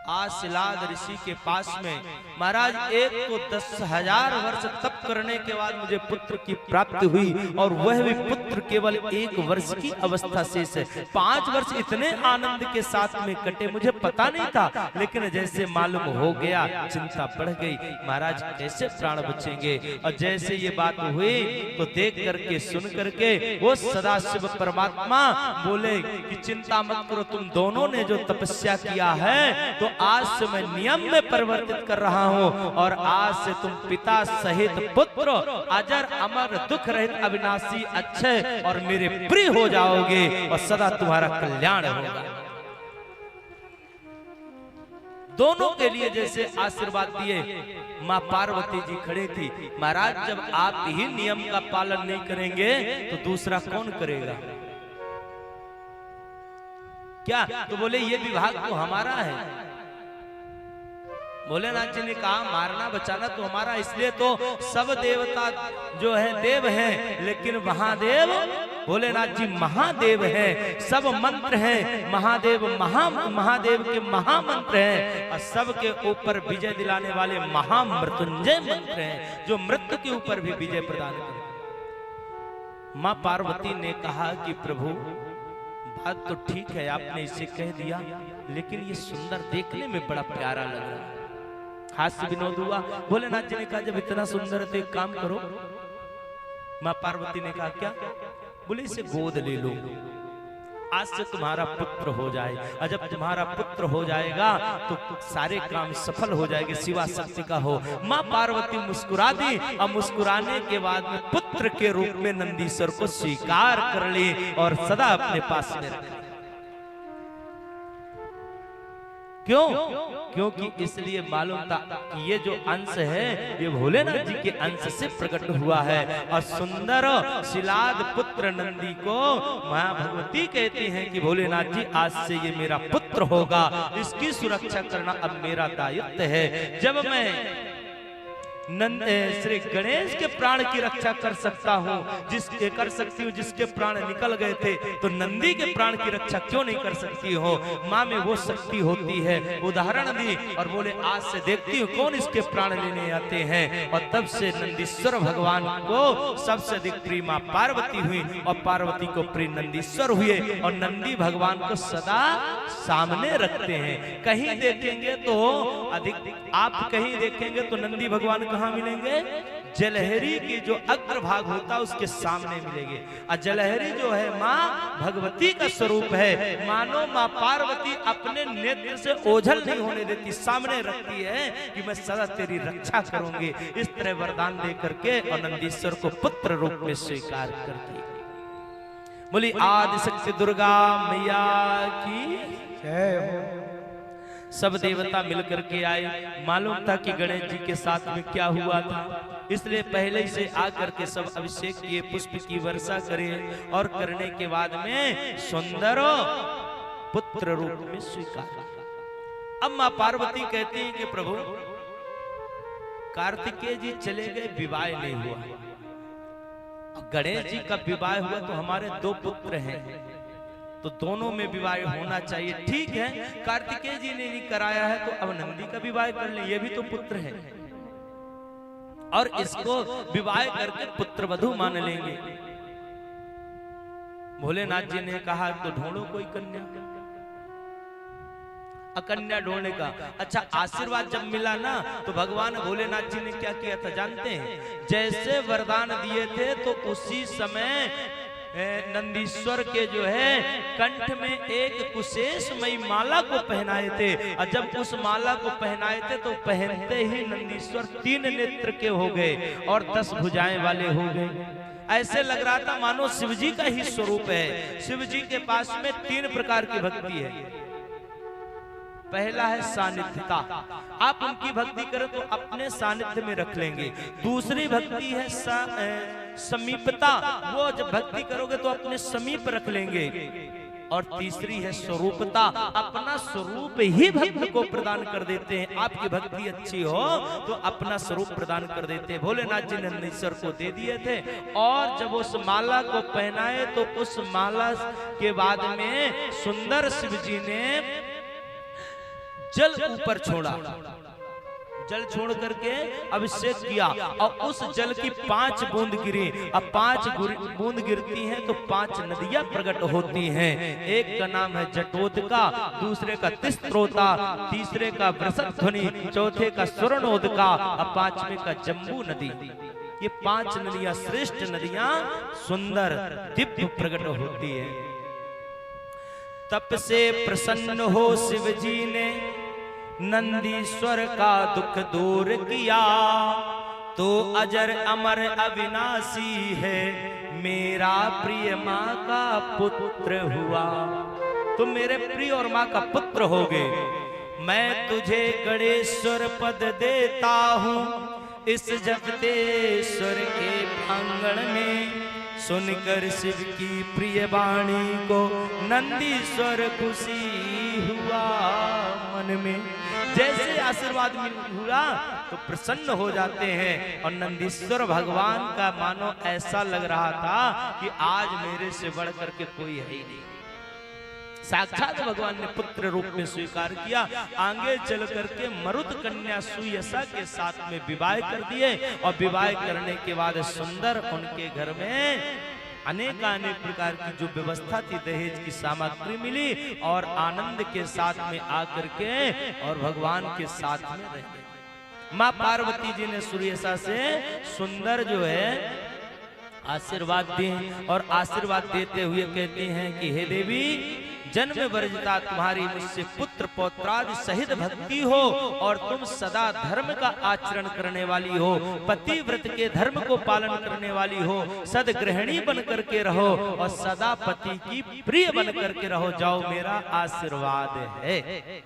आज शिलाद ऋषि के पास में महाराज एक को 10,000 वर्ष तप करने के बाद मुझे पुत्र की प्राप्ति हुई और वह भी पुत्र केवल 1 वर्ष की अवस्था शेष है। 5 वर्ष इतने आनंद के साथ में कटे मुझे पता नहीं था, लेकिन जैसे मालूम हो गया चिंता बढ़ गई, महाराज कैसे प्राण बचेंगे। और जैसे ये बात हुई तो देख करके सुन करके वो सदाशिव परमात्मा बोले कि चिंता मत करो, तुम दोनों ने जो तपस्या किया है तो आज से मैं नियम में परिवर्तित कर रहा हूं और आज से तुम पिता सहित पुत्र अजर अमर दुख रहित अविनाशी अक्षय और मेरे प्रिय हो जाओगे और सदा तुम्हारा कल्याण होगा। दोनों के लिए जैसे आशीर्वाद दिए मां पार्वती जी खड़ी थी। महाराज जब आप ही नियम का पालन नहीं करेंगे तो दूसरा कौन करेगा क्या। तो बोले ये विभाग तो हमारा है। भोलेनाथ जी ने कहा मारना बचाना तो हमारा, इसलिए तो सब देवता जो है देव हैं, लेकिन महादेव भोलेनाथ जी महादेव हैं। सब मंत्र हैं महादेव, महादेव के महामंत्र हैं और सबके ऊपर विजय दिलाने वाले महामृत्युंजय मंत्र हैं जो मृत्यु के ऊपर भी विजय प्रदान करते। मां पार्वती ने कहा कि प्रभु बात तो ठीक है आपने इसे कह दिया, लेकिन ये सुंदर देखने में बड़ा प्यारा लग रहा है। हास्य विनोद हुआ। भोलेनाथ जी ने कहा जब इतना सुंदर है तो एक काम करो। मां पार्वती ने कहा क्या। बोले इसे गोद ले लो, आज से तुम्हारा पुत्र हो जाए और जब तुम्हारा पुत्र हो जाएगा तो सारे काम सफल हो जाएंगे सिवा शक्ति का हो। मां पार्वती मुस्कुरा दी और मुस्कुराने के बाद में पुत्र के रूप में नंदीश्वर को स्वीकार कर ली और सदा अपने पास में रख। क्यों? क्योंकि इसलिए मालूम था कि ये जो अंश है ये भोलेनाथ जी के अंश से प्रकट हुआ है। और सुंदर शिलाद पुत्र नंदी को मां भगवती कहती हैं कि भोलेनाथ जी आज से ये मेरा पुत्र होगा, इसकी सुरक्षा करना अब मेरा दायित्व है। जब मैं श्री गणेश के प्राण की रक्षा कर सकता हूँ, जिसके कर सकती हूँ, जिसके प्राण निकल गए थे, तो नंदी के प्राण की रक्षा क्यों नहीं कर सकती हो? माँ में वो शक्ति होती है। उदाहरण दी और बोले आज से देखती हूँ कौन इसके प्राण लेने आते हैं। और तब से नंदीश्वर भगवान को सबसे अधिक प्रिय माँ पार्वती हुई और पार्वती को प्रिय नंदीश्वर हुए। और नंदी भगवान को सदा सामने रखते हैं। कहीं देखेंगे तो आप कहीं देखेंगे तो नंदी भगवान कहाँ मिलेंगे? जलहरी की जो अग्रभाग होता है उसके सामने मिलेंगे। और जलहरी जो है माँ भगवती का स्वरूप है। मानो माँ पार्वती अपने नेत्र से ओझल नहीं होने देती, सामने रखती है कि मैं सदा तेरी रक्षा करूंगी। इस तरह वरदान दे करके और नंदीश्वर को पुत्र रूप में स्वीकार करती। बोली आदिशक्ति दुर्गा मैया की
जय हो।
सब देवता मिलकर के आए। मालूम था कि गणेश जी के साथ में क्या हुआ था, इसलिए पहले से आकर के सब अभिषेक किए, पुष्प की वर्षा करे और करने के बाद में सुंदर पुत्र रूप में स्वीकार। अब मां पार्वती कहती है कि प्रभु कार्तिकेय जी चले गए, विवाह नहीं हुआ। गणेश जी का विवाह हुआ तो हमारे 2 पुत्र हैं, तो दोनों में विवाह होना चाहिए। ठीक है, कार्तिकेय जी ने नहीं कराया है तो अब नंदी का विवाह कर ले, ये भी तो पुत्र है और इसको विवाह करके पुत्र वधू मान लेंगे। भोलेनाथ जी ने कहा तो ढूंढो कोई कन्या। अकन्या ढूंढने का। अच्छा, आशीर्वाद जब मिला ना तो भगवान भोलेनाथ जी ने क्या किया था जानते हैं? जैसे वरदान दिए थे तो उसी समय नंदीश्वर के जो है कंठ में एक कुशेषमयी माला को पहनाए थे। और जब उस माला को पहनाए थे तो पहनते ही नंदीश्वर 3 नेत्र के हो गए और 10 भुजाएं वाले हो गए। ऐसे लग रहा था मानो शिवजी का ही स्वरूप है। शिवजी के पास में 3 प्रकार की भक्ति है। पहला है सानिध्यता, आप उनकी भक्ति करें तो अपने सानिध्य में रख लेंगे। दूसरी भक्ति है समीपता, वो जब भक्ति करोगे तो अपने समीप रख लेंगे। और तीसरी है स्वरूपता, अपना स्वरूप ही भक्त को प्रदान कर देते हैं। आपकी भक्ति अच्छी हो तो अपना स्वरूप प्रदान कर देते हैं। भोलेनाथ जी ने नंदीश्वर को दे दिए थे और जब उस माला को पहनाए तो उस माला के बाद में सुंदर शिव जी ने जल ऊपर छोड़ा, जल छोड़ करके अभिषेक किया और उस जल की 5 बूंद गिरी। अब 5 बूंद गिरती हैं तो 5 नदियां प्रकट होती हैं। एक का नाम है जटोदका, दूसरे का तिस्त्रोता, तीसरे का वृषध्वनि, चौथे का स्वर्णोदका और 5वें का जम्बू नदी। ये 5 नदियां श्रेष्ठ नदियां सुंदर दिव्य प्रकट होती है। तप से प्रसन्न हो शिव जी ने नंदीश्वर का दुख दूर किया, तो अजर अमर अविनाशी है मेरा प्रिय माँ का पुत्र हुआ। तुम मेरे प्रिय और माँ का पुत्र हो गए। मैं तुझे गणेश्वर पद देता हूँ इस जगतेश्वर के प्रांगण में। सुनकर शिव की प्रिय वाणी को नंदीश्वर खुशी हुआ मन में। जैसे आशीर्वाद हुआ तो प्रसन्न हो जाते हैं और नंदीश्वर भगवान का मानो ऐसा लग रहा था कि आज मेरे से बढ़ करके कोई है ही नहीं। साक्षात भगवान ने पुत्र रूप में स्वीकार किया। आगे चल करके मरुत कन्या सुयसा के साथ में विवाह कर दिए और विवाह करने के बाद सुंदर उनके घर में अनेक प्रकार की जो व्यवस्था थी, दहेज की सामग्री मिली और आनंद के साथ में आकर के और भगवान के साथ में रहे। माँ पार्वती जी ने सुयसा से सुंदर जो है आशीर्वाद दिए और आशीर्वाद देते हुए कहते हैं कि हे देवी, जन्म वर्जिता तुम्हारी मुझसे पुत्र पौत्रादि सहित भक्ति हो और तुम सदा धर्म का आचरण करने वाली हो, पतिव्रत के धर्म को पालन करने वाली हो, सदगृहिणी बन करके रहो और सदा पति की प्रिय बन करके रहो, जाओ मेरा आशीर्वाद है।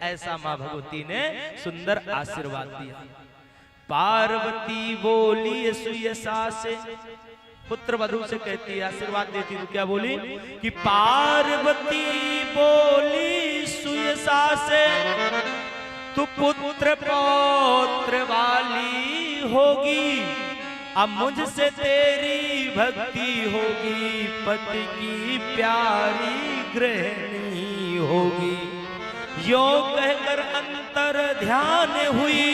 ऐसा माँ भगवती ने सुंदर आशीर्वाद दिया। पार्वती बोली सुयसा से, पुत्र वधू से कहती है, आशीर्वाद देती तो क्या बोली कि पार्वती बोली सुयसा से, तू पुत्र पौत्र वाली होगी, अब मुझसे तेरी भक्ति होगी, पति की प्यारी गृहिणी होगी। यो कहकर अंतर ध्यान हुई,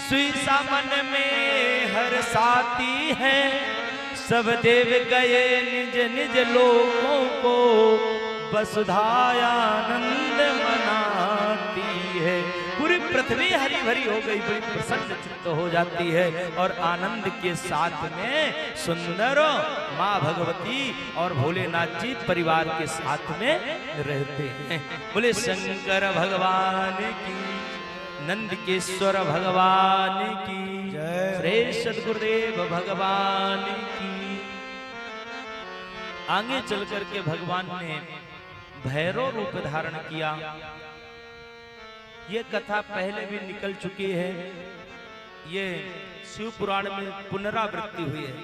सुईसा मन में हर साथी है, सब देव गए निज निज लोकों को, वसुधायानंद मनाती है। पूरी पृथ्वी हरी भरी हो गई, बड़ी प्रसन्न चित्त हो जाती है और आनंद के साथ में सुंदर माँ भगवती और भोलेनाथ जी परिवार के साथ में रहते हैं। बोले शंकर भगवान की, नंदकेश्वर भगवान की जय, श्री सद्गुरुदेव भगवान की। आगे चल करके भगवान ने भैरव रूप धारण किया। ये कथा पहले भी निकल चुकी है, ये शिव पुराण में पुनरावृत्ति हुई है।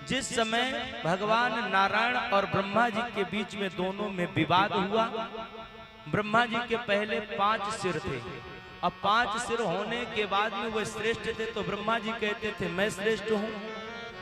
जिस समय भगवान नारायण और ब्रह्मा जी के बीच में दोनों में विवाद हुआ, ब्रह्मा जी के पहले 5 सिर थे, अब 5 सिर होने के बाद में वो श्रेष्ठ थे, तो ब्रह्मा जी कहते थे मैं श्रेष्ठ हूँ,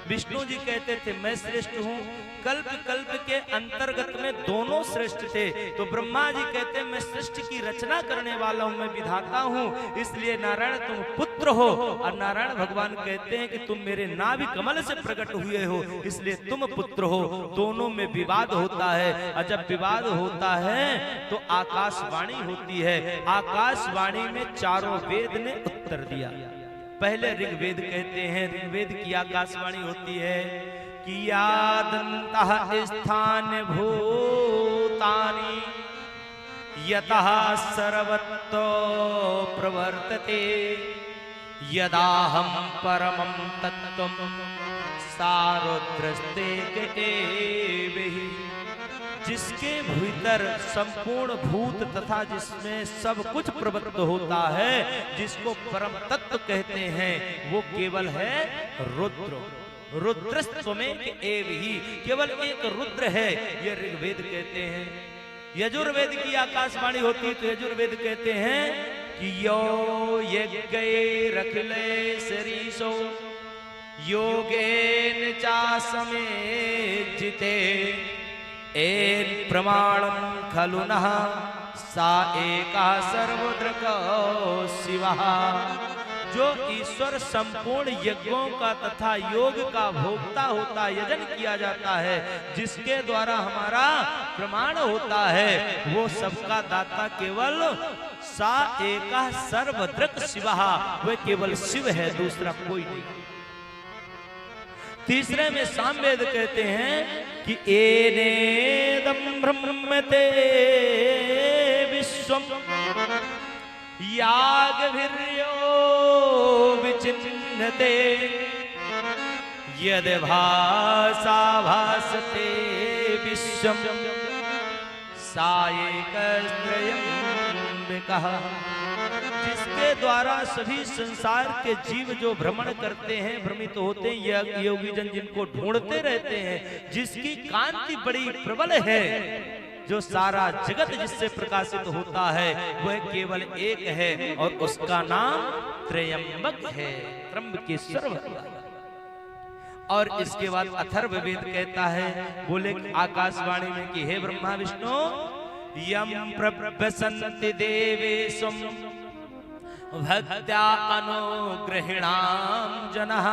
विष्णु जी कहते थे मैं श्रेष्ठ हूँ। कल्प कल्प के अंतर्गत में दोनों श्रेष्ठ थे, तो ब्रह्मा जी कहते हैं मैं सृष्टि की रचना करने वाला हूँ, मैं विधाता हूँ, इसलिए नारायण तुम पुत्र हो। और नारायण भगवान कहते हैं कि तुम मेरे नाभि कमल से प्रकट हुए हो, इसलिए तुम पुत्र हो। दोनों में विवाद होता है, और जब विवाद होता है तो आकाशवाणी होती है। आकाशवाणी में चारों वेद ने उत्तर दिया। पहले ऋग्वेद कहते हैं, ऋग्वेद की आकाशवाणी होती है कि यादन्तः स्थान भूतानि यतः सर्वतो प्रवर्तते, यदाहं परमं तत्त्वं सारुद्रस्ते एवेहि। जिसके भीतर संपूर्ण भूत तथा जिसमें सब कुछ प्रवृत्त होता है, जिसको परम तत्व कहते हैं, वो केवल है रुद्र। रुद्रस्त्वमेक एव ही, केवल एक रुद्र है, ये ऋग्वेद कहते हैं। यजुर्वेद की आकाशवाणी होती है तो यजुर्वेद कहते हैं कि यो यज्ञैरखिले सरीसो योगेन चासमे जिते, एन प्रमाणं खलु नः सा एका सर्वद्रक शिवः। जो ईश्वर संपूर्ण यज्ञों का तथा योग का भोक्ता होता, यजन किया जाता है, जिसके द्वारा हमारा प्रमाण होता है, वो सबका दाता केवल सा एका सर्वद्रक शिवः, वह केवल शिव है, दूसरा कोई नहीं। तीसरे में सामवेद कहते हैं कि एनेदं ब्रह्मते विश्वम यागभिर्यो विचिन्नते, यद भासा भासते विश्वम सा एकत्रयम्बिकः। जिसके द्वारा सभी संसार के जीव जो भ्रमण करते हैं, भ्रमित होते हैं, योगी जन जिनको ढूंढते रहते हैं, जिसकी कांति बड़ी प्रबल है, जो सारा जगत जिससे प्रकाशित होता है, वह केवल एक है और उसका नाम त्रयंबक है, त्र्यंबकेश्वर भगवान। और इसके बाद अथर्ववेद कहता है, बोले आकाशवाणी में कि हे ब्रह्मा विष्णु, यम प्रभसन्ति देवेशम भक्त्या अनुग्रहिणाम जनः,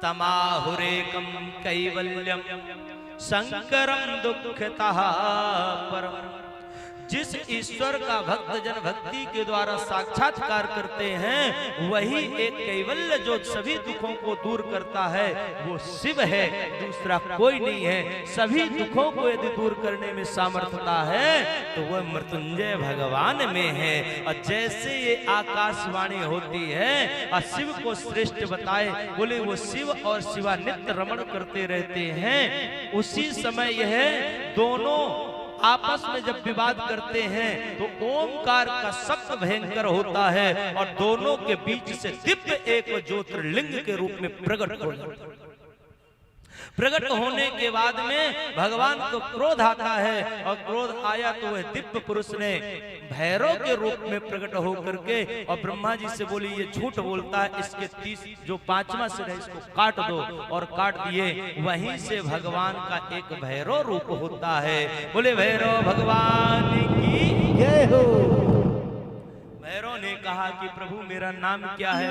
तमाहुरेकं कैवल्यम शंकरम दुःखतः परम। जिस ईश्वर का भक्त जन भक्ति के द्वारा साक्षात्कार करते हैं, वही एक कैवल्य जो सभी दुखों को दूर करता है, वो शिव है, दूसरा कोई नहीं है। सभी दुखों को यदि दूर करने में सामर्थ्यता है तो वह मृत्युंजय भगवान में है। और जैसे ये आकाशवाणी होती है और शिव को श्रेष्ठ बताए, बोले वो शिव और शिवा नित्य रमण करते रहते हैं, उसी समय यह दोनों आपस में जब विवाद करते हैं तो ओमकार का शब्द भयंकर होता है और दोनों के बीच से दिव्य एक ज्योतिर्लिंग के रूप में प्रकट हो जाता है। प्रकट होने के बाद में भगवान को क्रोध आता है और क्रोध आया तो वह दिव्य पुरुष ने भैरव के रूप में प्रकट होकर के और ब्रह्मा जी से बोली ये झूठ बोलता है, इसके 30 जो 5वां सिर है इसको काट दो, और काट दिए। वहीं से भगवान का एक भैरव रूप होता है। बोले भैरव भगवान की
जय हो।
भैरव ने कहा कि प्रभु मेरा नाम क्या है?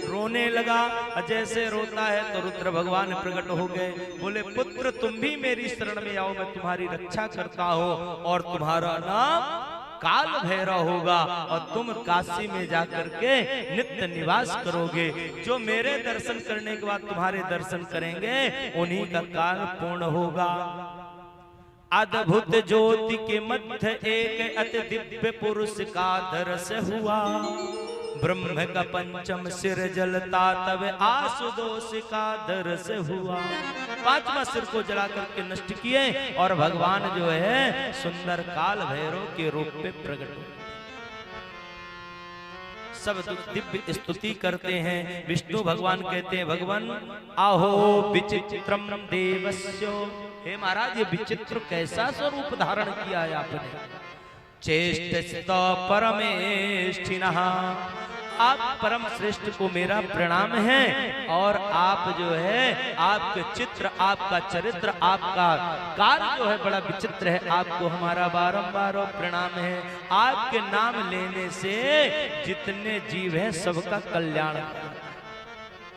रोने लगा, जैसे रोता है तो रुद्र भगवान प्रकट हो गए। बोले पुत्र तुम भी मेरी शरण में आओ, मैं तुम्हारी रक्षा करता हूँ और तुम्हारा नाम काल भैरव होगा और तुम काशी में जाकर के नित्य निवास करोगे। जो मेरे दर्शन करने के बाद तुम्हारे दर्शन करेंगे उन्हीं का काल पूर्ण होगा। अद्भुत ज्योति के मध्य एक अति दिव्य पुरुष का दर्श हुआ। ब्रह्म का पंचम सिर जलता तब आसुदोष का दर्श हुआ। 5वां सिर को जला करके नष्ट किए और भगवान जो है सुंदर काल भैरव के रूप में प्रकट हुए। सब दिव्य स्तुति करते हैं। विष्णु भगवान कहते हैं भगवान आहो विचित्रम देवस्यो, हे महाराज ये विचित्र कैसा स्वरूप धारण किया है आपने। चेष्ट परमेष्ठिनः, आप परम श्रेष्ठ को मेरा प्रणाम है। और आप जो है आपके चित्र, आपका चरित्र, आपका कार्य जो है बड़ा विचित्र है। आपको हमारा बारंबार प्रणाम है। आपके नाम लेने से जितने जीव हैं सबका कल्याण।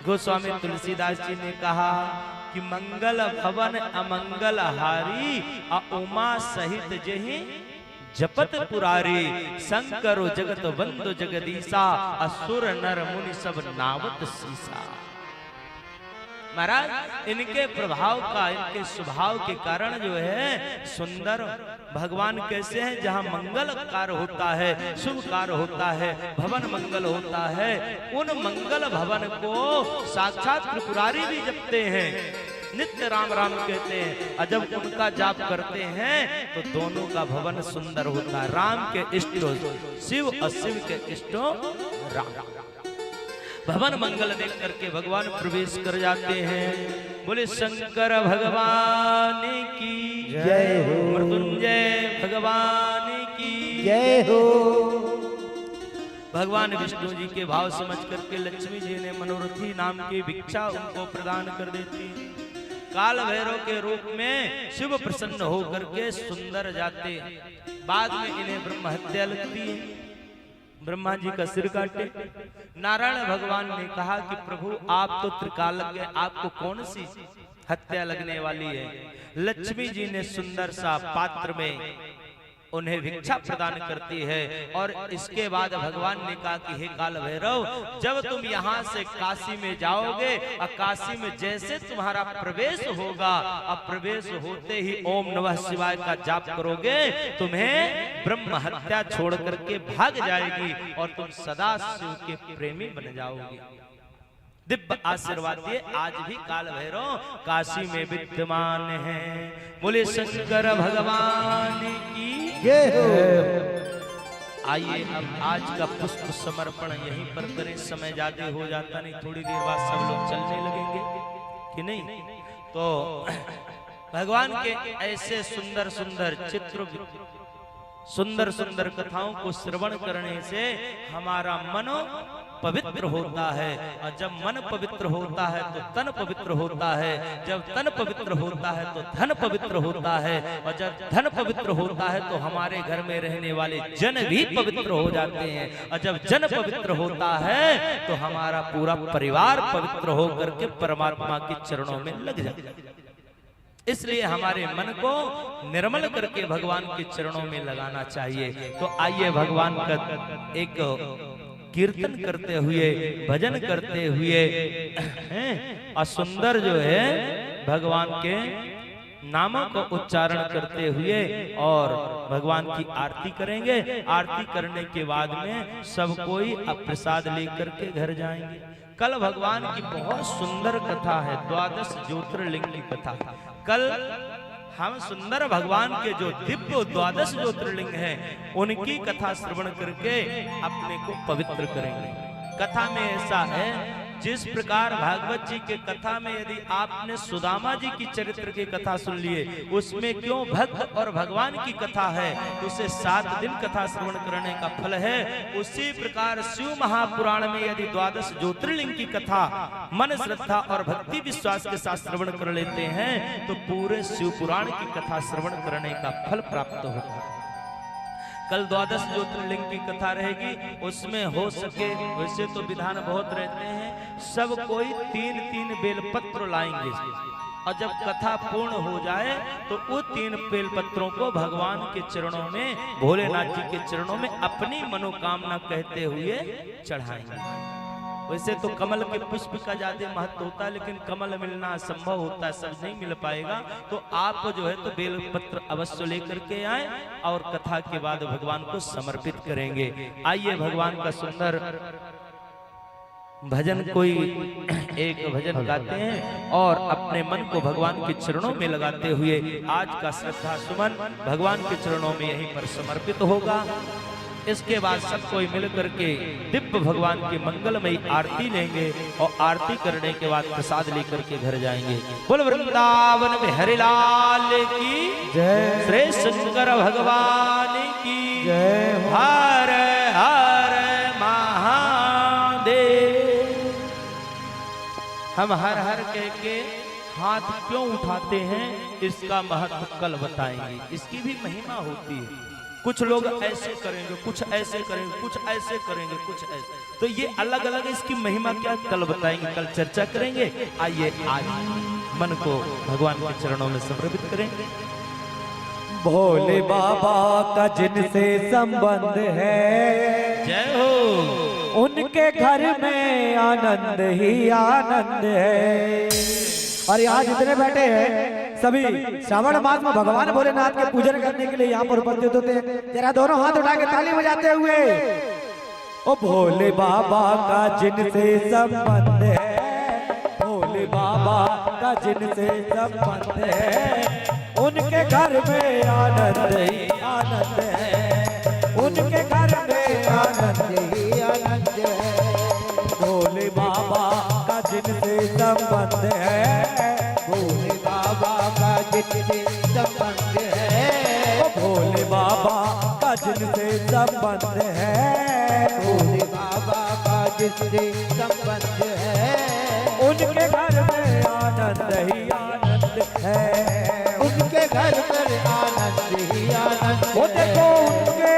गोस्वामी तुलसीदास जी ने कहा कि मंगल भवन अमंगल हारी उमा सहित जही जपत पुरारी, शंकरो जगत बंधु जगदीशा असुर नर मुनि सब नावत सीसा। महाराज इनके प्रभाव का, इनके स्वभाव के कारण जो है सुंदर भगवान कैसे हैं। जहाँ मंगल कार्य होता है, शुभ कार्य होता है, भवन मंगल होता है, उन मंगल भवन को साक्षात त्रिपुरारी भी जपते हैं, नित्य राम राम कहते हैं। और जब उनका जाप करते हैं तो दोनों का भवन सुंदर होता है। राम के इष्ट शिव और शिव के इष्ट राम। भवन मंगल देख करके भगवान प्रवेश कर जाते हैं। बोले शंकर भगवान की
जय हो।
मृत्युंजय भगवान की
जय हो।
भगवान विष्णु जी के भाव समझ करके लक्ष्मी जी ने मनोरथी नाम की भिक्षा उनको प्रदान कर देती। काल भैरव के रूप में शिव प्रसन्न होकर के सुंदर जाते। बाद में इन्हें ब्रह्म हत्या लगती है, ब्रह्मा जी का सिर काटे। नारायण भगवान ने कहा कि प्रभु आप तो त्रिकालज्ञ, आपको कौन सी हत्या लगने वाली है। लक्ष्मी जी ने सुंदर सा पात्र में उन्हें भिक्षा प्रदान करती है। और इसके बाद भगवान ने कहा कि हे काल भैरव, जब तुम यहाँ से काशी में जाओगे और काशी में जैसे तुम्हारा प्रवेश होगा, अब प्रवेश होते ही ओम नमः शिवाय का जाप करोगे, तुम्हें ब्रह्म हत्या छोड़ करके भाग जाएगी और तुम सदा शिव के प्रेमी बन जाओगे। दिव्य आशीर्वाद दिए। आज भी काल भैरव काशी में विद्यमान है। बोले शंकर भगवान की
जय हो।
आइए अब आज का पुष्प समर्पण यहीं पर करें। समय ज्यादा हो जाता नहीं, थोड़ी देर बाद सब लोग चलने लगेंगे कि नहीं। तो भगवान के ऐसे सुंदर सुंदर चित्र, सुंदर सुंदर कथाओं को श्रवण करने से हमारा मन पवित्र होता है। और जब मन पवित्र होता है तो तन पवित्र होता है। जब तन पवित्र होता है तो धन पवित्र होता है। और जब धन पवित्र होता है तो हमारे घर में रहने वाले जन भी पवित्र हो जाते हैं। और जब जन पवित्र होता है तो हमारा पूरा परिवार पवित्र होकर के परमात्मा के चरणों में लग जाता है। इसलिए हमारे मन को निर्मल करके भगवान के चरणों में लगाना चाहिए। तो आइए भगवान का एक कीर्तन करते हुए, भजन करते हुए और सुंदर जो है भगवान के नामों को उच्चारण करते हुए और भगवान की आरती करेंगे। आरती करने के बाद में सब कोई अब प्रसाद लेकर के घर जाएंगे। कल भगवान की बहुत सुंदर कथा है, 12 ज्योतिर्लिंग की कथा। कल हम सुंदर भगवान के जो दिव्य 12 ज्योतिर्लिंग हैं उनकी कथा श्रवण करके अपने को पवित्र करेंगे। कथा में ऐसा है जिस प्रकार भागवत जी के कथा में यदि आपने सुदामा जी की चरित्र की कथा सुन लिए, उसमें क्यों भक्त और भगवान की कथा है, उसे 7 दिन कथा श्रवण करने का फल है। उसी प्रकार शिव महापुराण में यदि 12 ज्योतिर्लिंग की कथा मन श्रद्धा और भक्ति विश्वास के साथ श्रवण कर लेते हैं तो पूरे शिव पुराण की कथा श्रवण करने का फल प्राप्त होता है। कल 12 ज्योतिर्लिंग की कथा रहेगी, उसमें हो सके, वैसे तो विधान बहुत रहते हैं, सब कोई 3-3 बेलपत्र लाएंगे और जब कथा पूर्ण हो जाए तो वो 3 बेलपत्रों को भगवान के चरणों में, भोलेनाथ जी के चरणों में अपनी मनोकामना कहते हुए चढ़ाएंगे। वैसे तो कमल के पुष्प का ज्यादा महत्व होता है, लेकिन कमल मिलना असंभव होता है, सब नहीं मिल पाएगा। तो आप जो है तो बेलपत्र अवश्य लेकर के आए और कथा के बाद भगवान को समर्पित करेंगे। आइए भगवान का सुंदर भजन कोई एक भजन गाते हैं और अपने मन को भगवान के चरणों में लगाते हुए आज का श्रद्धा सुमन भगवान के चरणों में यहीं पर समर्पित होगा। इसके बाद सब कोई मिल करके दिव्य भगवान की मंगलमयी आरती लेंगे और आरती करने के बाद प्रसाद लेकर के घर जाएंगे। बोल वृंदावन में हरिलाल की
जय,
श्री शंकर भगवान की
जय।
हर हर महादेव। हम हर हर कह के हाथ क्यों उठाते हैं, इसका महत्व कल बताएंगे। इसकी भी महिमा होती है। कुछ लोग ऐसे करेंगे, कुछ ऐसे करेंगे, कुछ ऐसे करेंगे, कुछ ऐसे, तो ये अलग अलग इसकी महिमा क्या कल बताएंगे, कल चर्चा करेंगे। आइए आज मन को भगवान के चरणों में समर्पित करेंगे।
भोले बाबा का जिनसे संबंध है,
जय हो,
उनके घर में आनंद ही आनंद है। और यहाँ जितने बैठे हैं सभी श्रावण मास में भगवान भोलेनाथ के पूजन करने के लिए यहाँ पर उपस्थित होते हैं। जरा दोनों हाथ उठा के ताली बजाते हुए, ओ भोले बाबा का जिनसे संबंध है, भोले बाबा का जिनसे संबंध है, उनके घर में आनंद ही आनंद है, उनके घर में आनंद ही आनंद है। भोले बाबा का जिनसे संबंध है, भोले बाबा का जिनसे संबंध है, ओ भोले बाबा का जिनसे संबंध है, भोले बाबा का जिनसे संबंध है, उनके घर में आनंद ही आनंद है, उनके घर में आनंद ही आनंद है। वो देखो उनके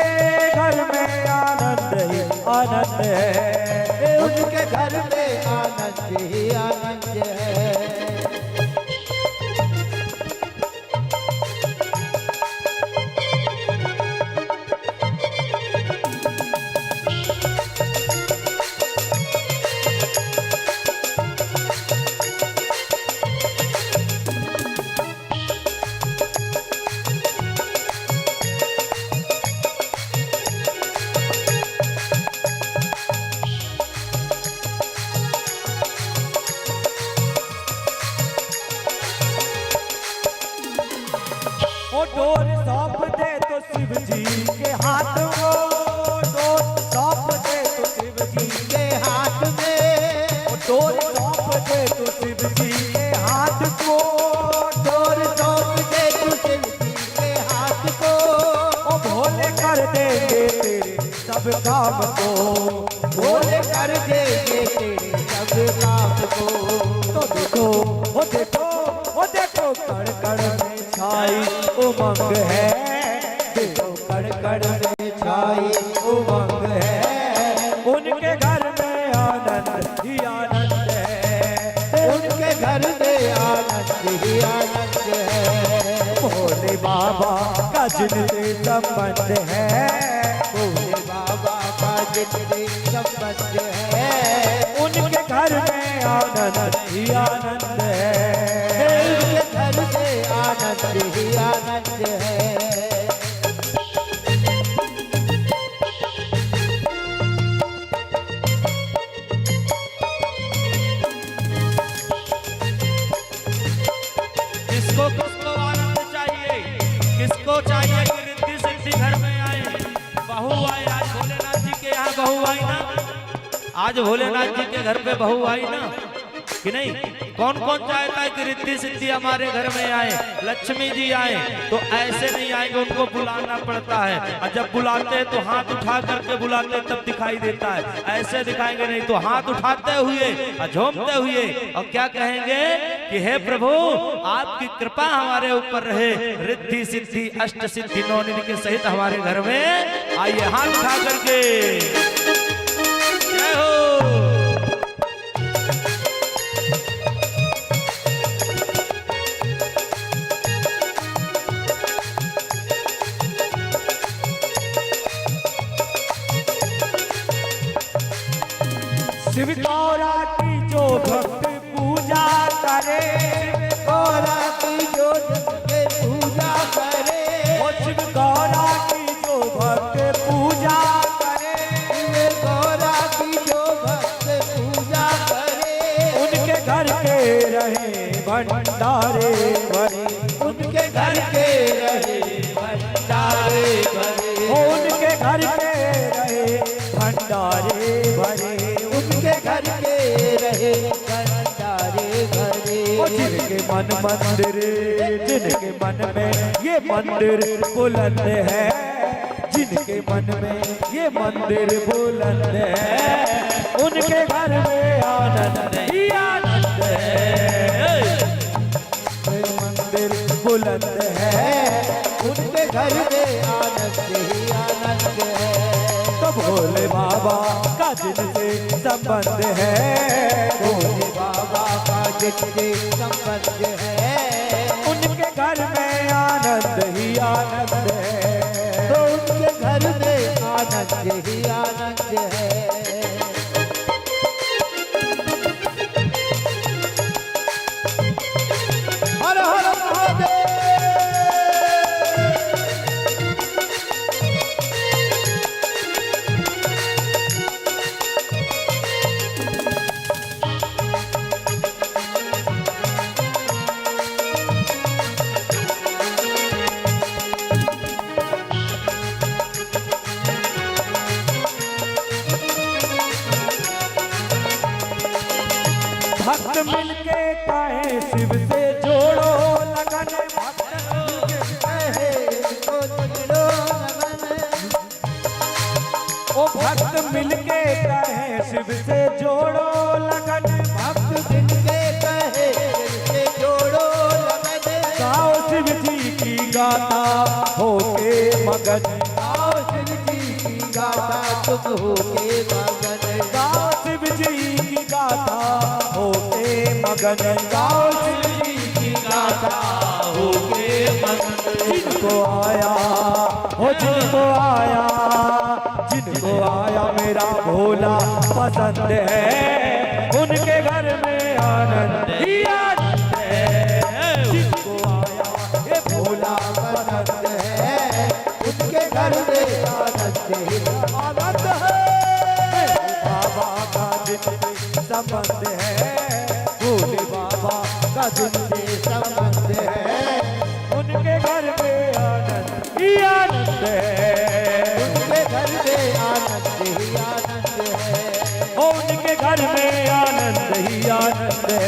घर में आनंद ही आनंद है, उनके घर में आनंद ही आनंद है। डोर सौंप दे तो शिव जी के हाथ को, डोर सौंप दे तो शिव जी के हाथ में, डोर सौंप दे तो शिव जी के हाथ को, डोर सौंप दे तो शिव जी के हाथ को, ओ भोले कर देंगे तेरे सब काम को, भोले कर देंगे तेरे सब काम को। तो देखो वो देखो वो देखो कड़ कड़ में छाई उमंग है, देखो कड़ कड़ में छाई उमंग है, उनके घर में आनंद ही आनंद है, उनके घर में आनंद ही आनंद है। भोले बाबा का जिनसे संबंध है, भोले बाबा का जिनसे संबंध है, उनके घर में आनंद ही आनंद है, उनके घर में आनंद ही आनंद है।
किसको किसको आनंद चाहिए, किसको चाहिए कि रिद्धि सिद्धि घर में आए, बहू आए, आज भोलेनाथ जी के यहाँ बहू आई ना, आज भोलेनाथ जी के घर पे बहू आई ना कि नहीं, कौन कौन चाहता है कि रिद्धि सिद्धि हमारे घर में आए, लक्ष्मी जी आए, तो ऐसे नहीं आएंगे, उनको बुलाना पड़ता है। और जब बुलाते हैं तो हाथ उठा करके बुलाते हैं, तब दिखाई देता है। ऐसे दिखाएंगे नहीं तो हाथ उठाते हुए और झूमते हुए और क्या कहेंगे कि हे प्रभु आपकी कृपा हमारे ऊपर रहे, रिद्धि सिद्धि अष्ट सिद्धि नौ निधि के सहित हमारे घर में आइए, हाथ उठा करके जय हो।
शिव गौरा की जो भक्त पूजा करे,
गौरा की जो जग पूजा करे,
ओ शिव गौरा की जो भक्त पूजा करे,
शिव गौरा की जो भक्त पूजा करे,
उनके घर के रहे भंडारे भरे,
उनके घर के रहे भंडारे भरे,
उनके घर के रहे भंडारे भरे,
उनके घर के रहे भंडारे भरे।
जिनके मन मंदिर, जिनके मन में ये मंदिर बुलंद है, जिनके मन में ये मंदिर बुलंद है, उनके घर में आनंद ही आनंद है। मंदिर बुलंद है,
उनके घर में आनंद ही आनंद है।
तो भोले बाबा का जिनसे संबंध है,
भोले बाबा का जिनसे संबंध है,
उनके घर में आनंद ही आनंद है।
तो उनके घर में आनंद ही आनंद है। हर हर महादेव।
भक्त मिलके कहे शिव से जोड़ो लगन, भक्त
कहे तो जोड़ो लगन,
ओ भक्त मिलके कहे शिव से जोड़ो लगन,
भक्त जिनके कहे से जोड़ो लगन,
गाओ शिव जी की गाथा होके मगन,
आओ शिव जी की गाथा तुम होके मगन,
गाओ शिव जी की गाथा होके मगन, गाओ शिव जी की गाथा होके मगन। जिनको आया हो, जिनको आया, जिनको आया मेरा भोला पसंद है, उनके घर में आनंद ही आनंद है। जिनको आया ये भोला पसंद है,
उनके घर में आनंद ही
आनंद है। बाबा का जिनसे संबंध है, भोले बाबा का जिनसे
संबंध है,
उनके घर में आनंद ही आनंद है।
उनके घर में आनंद ही आनंद है,
उनके घर में आनंद ही आनंद है।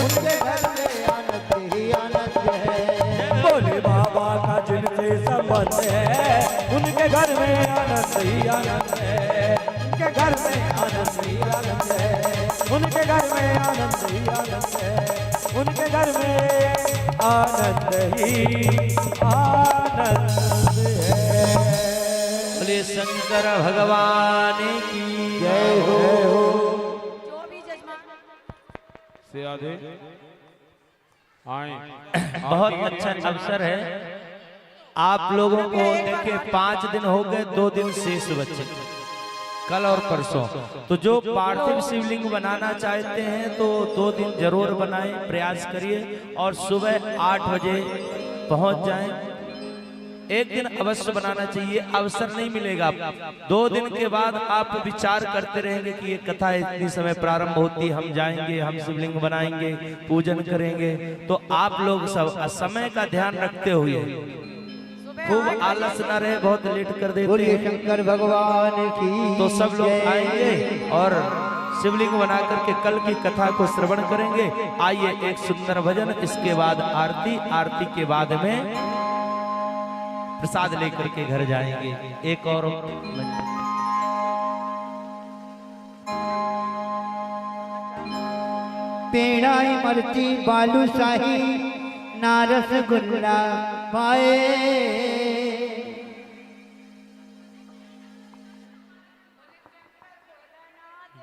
उनके घर में आनंद ही आनंद है।
भोले बाबा का जिनसे संबंध है, उनके घर में आनंद ही आनंद है। उनके घर में आनंद ही आनंद है, उनके घर में आनंद ही आनंद है, उनके घर में आनंद ही आनंद है।
बोले शंकर भगवान की
जय हो।
जो भी जजमान
से आधे आए।
बहुत अच्छा अवसर है। आप लोगों को देखे 5 दिन हो गए, 2 दिन शेष बचे, कल और परसों। तो जो पार्थिव शिवलिंग बनाना चाहते हैं तो 2 दिन जरूर बनाएं, प्रयास करिए और सुबह 8 बजे पहुंच जाएं। एक दिन अवश्य बनाना चाहिए, अवसर नहीं मिलेगा। 2 दिन के बाद आप विचार करते रहेंगे कि ये कथा इतनी समय प्रारंभ होती, हम जाएंगे, हम शिवलिंग बनाएंगे, पूजन करेंगे। तो आप लोग सब समय का ध्यान रखते हुए खूब आलस न रहे, बहुत लेट कर देते
बोलिए
हैं।
शंकर भगवान की
तो सब लोग
जय।
आएंगे और शिवलिंग बना करके कल की कथा को श्रवण करेंगे। आइए एक सुंदर भजन, इसके बाद आरती, आरती के बाद में प्रसाद लेकर के घर जाएंगे। एक और
पेड़ा इमरती बालूशाही ना रसगुल्ला पाए।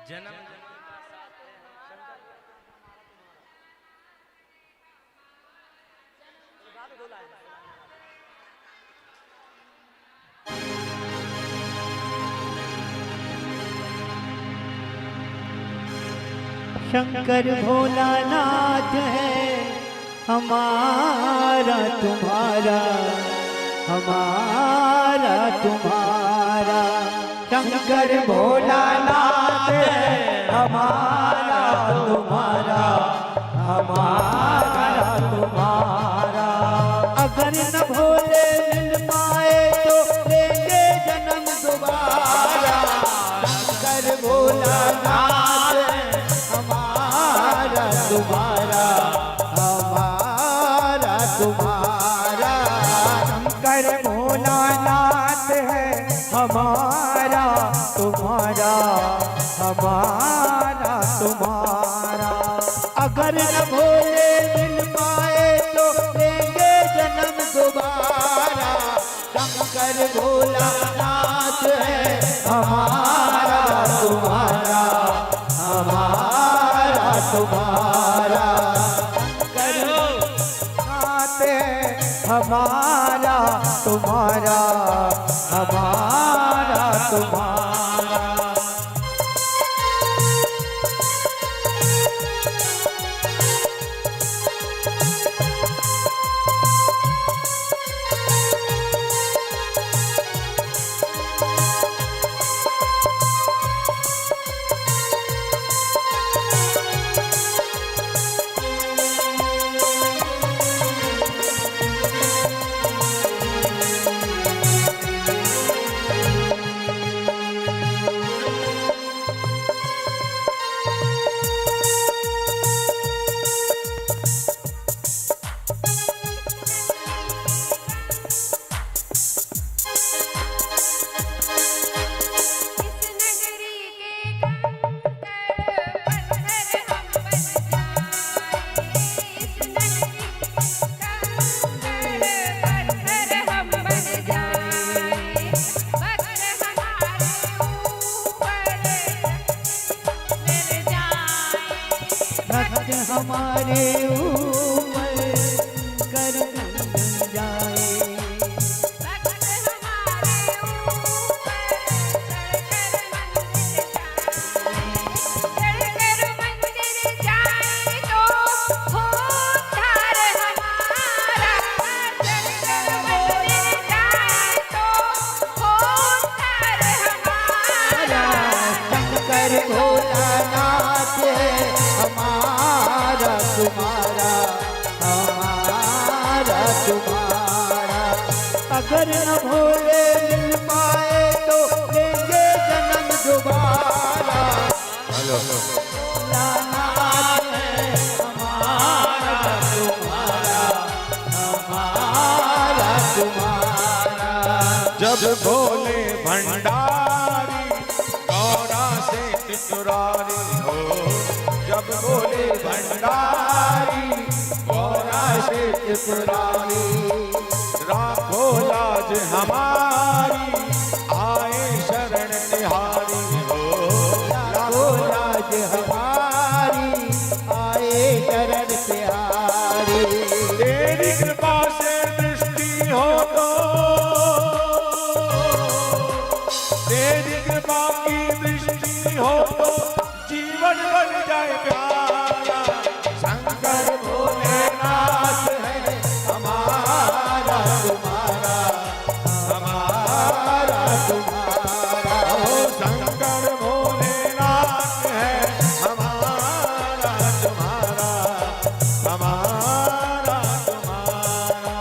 जन्म
शंकर भोलानाथ है हमारा तुम्हारा, हमारा तुम्हारा। शंकर भोलानाथ है
हमारा तुम्हारा, हमारा तुम्हारा।
अगर न भोले मिल पाए तो लेंगे जन्म दोबारा। शंकर भोलानाथ हमारा तुम्हारा, हमारा तुम्हारा।
शंकर भोलानाथ है हमारा तुम्हारा, हमारा तुम्हारा।
अगर न भोले मिल पाए तो लेंगे जन्म दोबारा। शंकर भोलानाथ है हमारा तुम्हारा, हमारा तुम्हारा।
नाथ है हमारा तुम्हारा, हमारा तुम्हारा।
भक्त हमारे ऊपर कर बन जाए। शंकर भोलानाथ है हमारा तुम्हारा, हमारा तुम्हारा। अगर न भोले मिल पाए तो लेंगे जन्म दोबारा। भोलानाथ है हमारा तुम्हारा, हमारा तुम्हारा।
जब बोले भंडारी गौरा से त्रिपुरारी हो, जब बोले भंडारी गौरा से त्रिपुरारी। राखो लाज हमारी आए शरण तिहारी हो,
राखो लाज हमारी आए शरण तिहारी।
तेरी कृपा से दृष्टि हो तो, तेरी कृपा की दृष्टि हो तो जीवन बन जाए प्यारा। शंकर भोलेनाथ है हमारा तुम्हारा, हमारा तुम्हारा। ओ शंकर भोलेनाथ है हमारा तुम्हारा, हमारा तुम्हारा।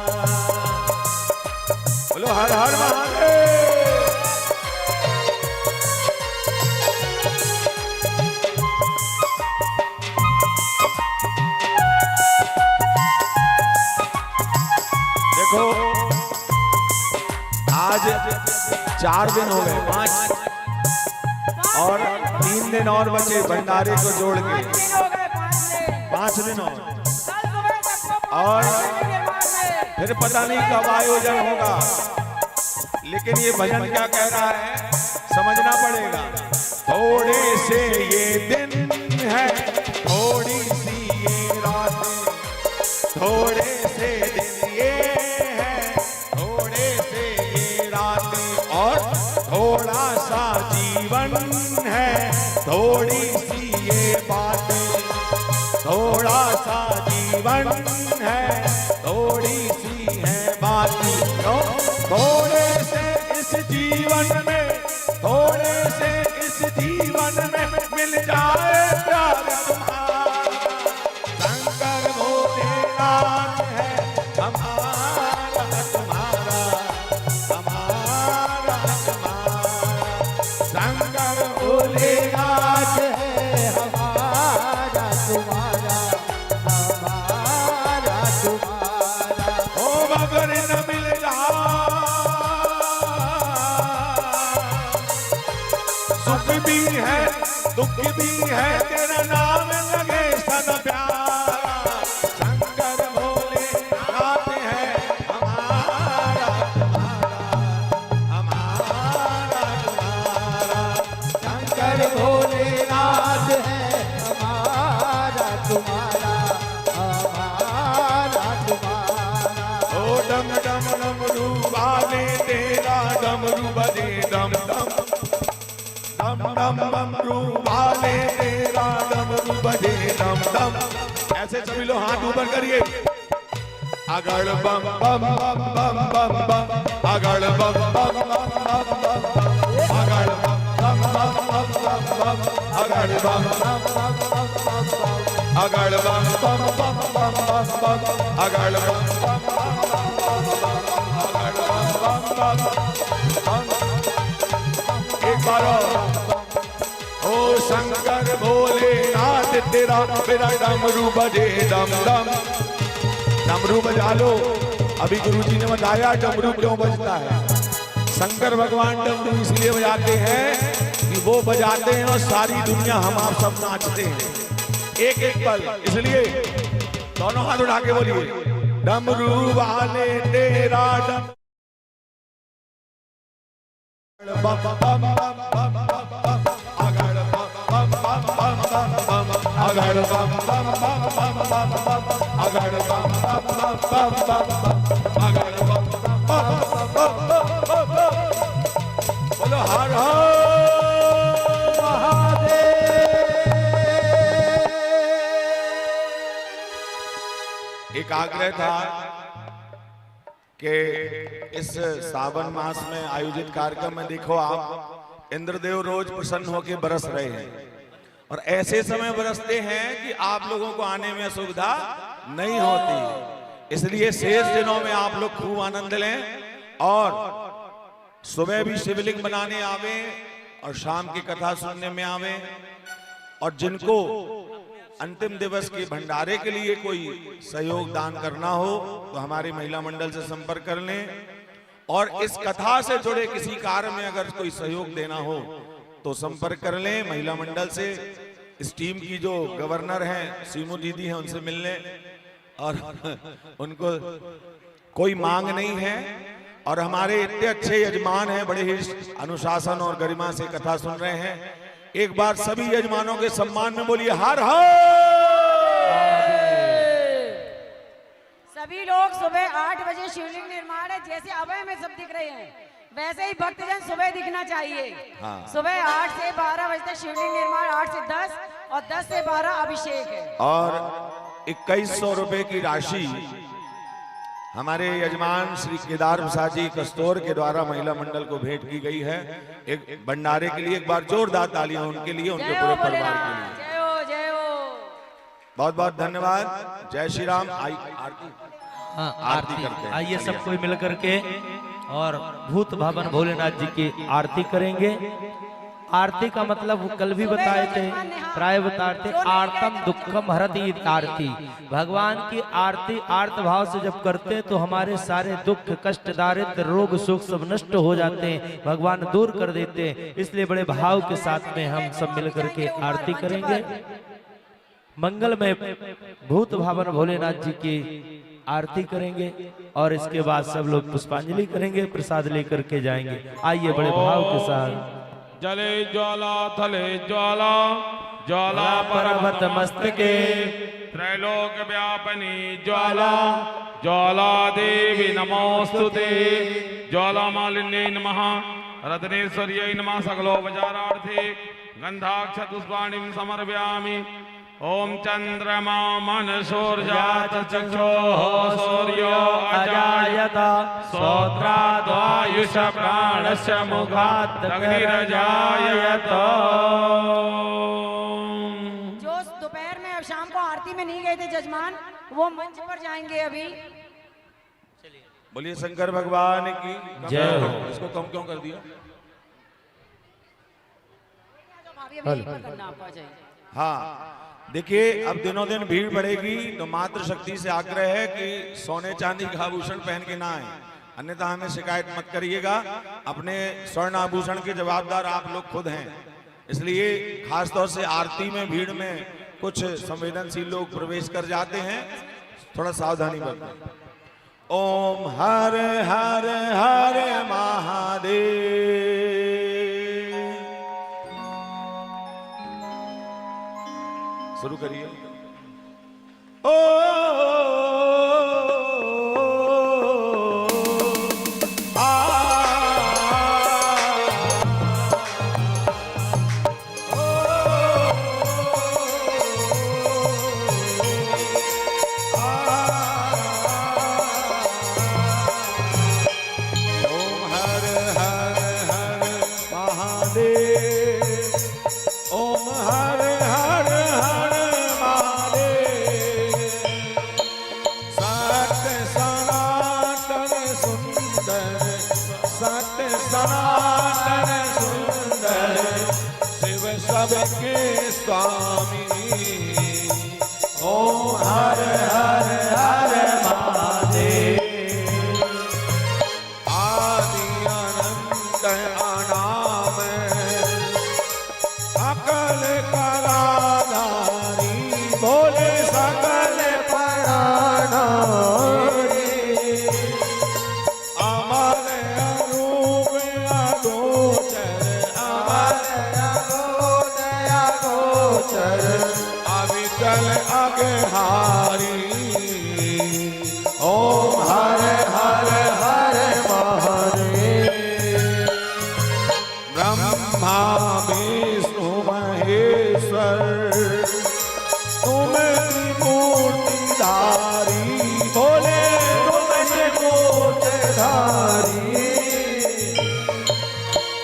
बोलो 4 दिन हो गए, 5 और 3 दिन और बचे भंडारे को जोड़ के। 5 दिन और फिर पता नहीं कब आयोजन होगा, लेकिन ये भजन क्या कह रहा है समझना पड़ेगा। थोड़े से ये दिन है, थोड़ी सी ये रातें, थोड़े से दिन ये है, थोड़े से ये रातें, और थोड़ा सा जीवन है, थोड़ी सी ये बातें, थोड़ा सा जीवन है, थोड़ी सी है बातें। थोड़े से इस जीवन में, थोड़े से इस जीवन में मिल जाए प्यार तुम्हारा। शंकर भोलेनाथ है हमारा तुम्हारा, हमारा तुम्हारा। शंकर भोलेनाथ
है हमारा तुम्हारा, हमारा तुम्हारा।
ओ मगर न मिल सुख भी है दुख भी है, तेरा नाम लगे सदा प्यारा। शंकर भोलेनाथ है हमारा तुम्हारा, हमारा तुम्हारा।
शंकर भोलेनाथ है हमारा तुम्हारा, हमारा तुम्हारा।
ओ डम डम डमरू वाले तेरा डमरू बजे डम डम, डम डम डमरू वाले तेरा डमरू बजे डम डम। ऐसे सभी लोग हाथ ऊपर करिए। अगड़ बम बम बम बम बम बम, अगड़ बम बम बम बम बम, अगड़ बम बम बम बम बम, अगड़ बम बम बम बम बम, अगड़ बम बम बम बम बम, अगड़ बम बम बम बम बम, अगड़ बम बम बम। एक बार और। ओ शंकर भोलेनाथ तेरा मेरा डमरू बजे डम डम। डमरू बजा लो। अभी गुरुजी ने बताया डमरू क्यों बजता है। शंकर भगवान डमरू इसलिए बजाते हैं कि वो बजाते हैं और सारी दुनिया हम आप सब नाचते हैं एक एक पल। इसलिए दोनों हाथ उठा के बोलिए डमरू वाले तेरा डम बम बम बम बम बम, अगड़ बम बम बम बम बम, अगड़ बम बम बम बम बम, अगड़ बम बम बम बम बम, अगड़ बम बम बम। बोलो हर हर महादेव। एक आग्रह था कि इस सावन मास में आयोजित कार्यक्रम में देखो आप इंद्रदेव रोज प्रसन्न होकर बरस रहे हैं और ऐसे समय बरसते हैं कि आप लोगों को आने में असुविधा नहीं होती। इसलिए शेष दिनों में आप लोग खूब आनंद लें और सुबह भी शिवलिंग बनाने आवे और शाम की कथा सुनने में आवे। और जिनको अंतिम दिवस के भंडारे के लिए कोई सहयोग दान करना हो तो हमारे महिला मंडल से संपर्क कर लें। और इस कथा से जुड़े किसी कार्य में अगर कोई सहयोग देना हो तो संपर्क कर लें महिला मंडल से। इस टीम की जो गवर्नर हैं सीमू दीदी हैं उनसे मिल लें और उनको कोई मांग नहीं है। और हमारे इतने अच्छे यजमान हैं, बड़े ही अनुशासन और गरिमा से कथा सुन रहे हैं। एक बार सभी यजमानों के सम्मान में बोलिए हर हर।
सभी लोग सुबह 8 बजे शिवलिंग निर्माण है, जैसे अभय में सब दिख रहे हैं वैसे ही भक्तजन सुबह दिखना चाहिए।
हाँ।
सुबह 8 से 12 बजे तक शिवलिंग निर्माण, 8 से 10 और 10 से 12 अभिषेक है।
और 2100 रुपए की राशि हमारे यजमान श्री केदार प्रसाद जी कस्तौर के द्वारा महिला मंडल को भेंट की गई है एक भंडारे के लिए। एक बार जोरदार तालियां उनके लिए, उनके पूरे परिवार के लिए।
जय हो जय हो।
बहुत बहुत धन्यवाद। जय श्री राम। आरती आरती करते हैं।
आइए सब कोई मिल करके और भूत भावन भोलेनाथ जी की आरती करेंगे। आरती का मतलब वो कल भी बताए थे, प्राय बताते आर्तम दुखम हरति आरती। भगवान की आरती आर्त भाव से जब करते हैं तो हमारे सारे दुख कष्ट दारिद्र रोग सुख सब नष्ट हो जाते हैं, भगवान दूर कर देते हैं। इसलिए बड़े भाव के साथ में हम सब मिलकर के आरती करेंगे। मंगलमय भूत भावन भोलेनाथ जी की आरती करेंगे और इसके बाद सब लोग पुष्पांजलि करेंगे, प्रसाद लेकर के जाएंगे। आइए बड़े भाव के साथ।
जले ज्वाला थले ज्वाला ज्वाला
पर्वत मस्तके
त्रैलोक व्यापनी ज्वाला ज्वाला देवी नमोस्तुते ज्वाला मालिन्ये नमः रत्नेश्वर्यै नमः सकलोपचारार्थे गंधाक्ष पुष्पाणिं समर्पयामि। ओम चंद्रमा मनसूर्या चक्षुः सूर्यो अजायत श्रोत्राद्वायुष प्राणस्य मुखात् अग्निरजायत।
जो दोपहर में अब शाम को आरती में नहीं गए थे जजमान, वो मंच पर जाएंगे अभी।
बोलिए शंकर भगवान की
जय हो।
इसको कम क्यों कर दिया?
भाभी अभी यहीं पर करना आपको चाहिए।
हाँ देखिए, अब दिनों दिन भीड़ बढ़ेगी तो मातृ शक्ति से आग्रह है कि सोने चांदी का आभूषण पहन के ना आए, अन्यथा हमें शिकायत मत करिएगा। अपने स्वर्ण आभूषण के जवाबदार आप लोग खुद हैं, इसलिए खासतौर से आरती में भीड़ में कुछ संवेदनशील लोग प्रवेश कर जाते हैं, थोड़ा सावधानी बरतें। ओम हर हर हर महादेव। शुरू करिए। ओ सबके स्वामी। ओम हर हर हर महादेव। आदि अनंत अनाम अकल कराधारी बोले सकल प्राणारी। अमर अरूप अगोचर अविचल अगहारी। ओम हर हर हर महादेव। ब्रह्मा विष्णु महेश्वर तुम त्रिमूर्तिधारी बोले तुम त्रिमूर्तिधारी।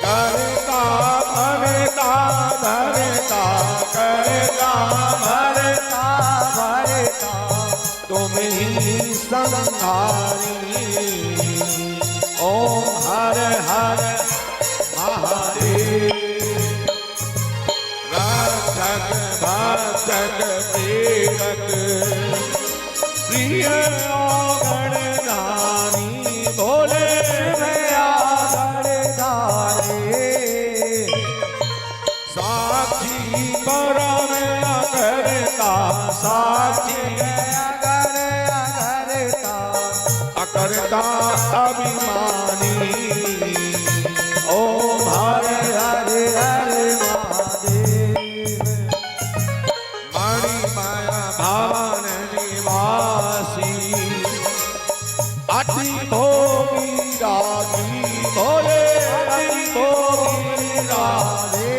करता भरता धरता करता भरता भरता तुम ही संहारी। ओम हर हर महादेव। रक्षक भक्षक प्रेरक प्रिय गणधारी बोले साक्षी परम अकर्ता साक्षी अकर्ता अकर्ता अभिमानी। ओम हर हर हर महादेव। मणिमय भवन निवासी अति भोगी रागी बोले अति भोगी राधे।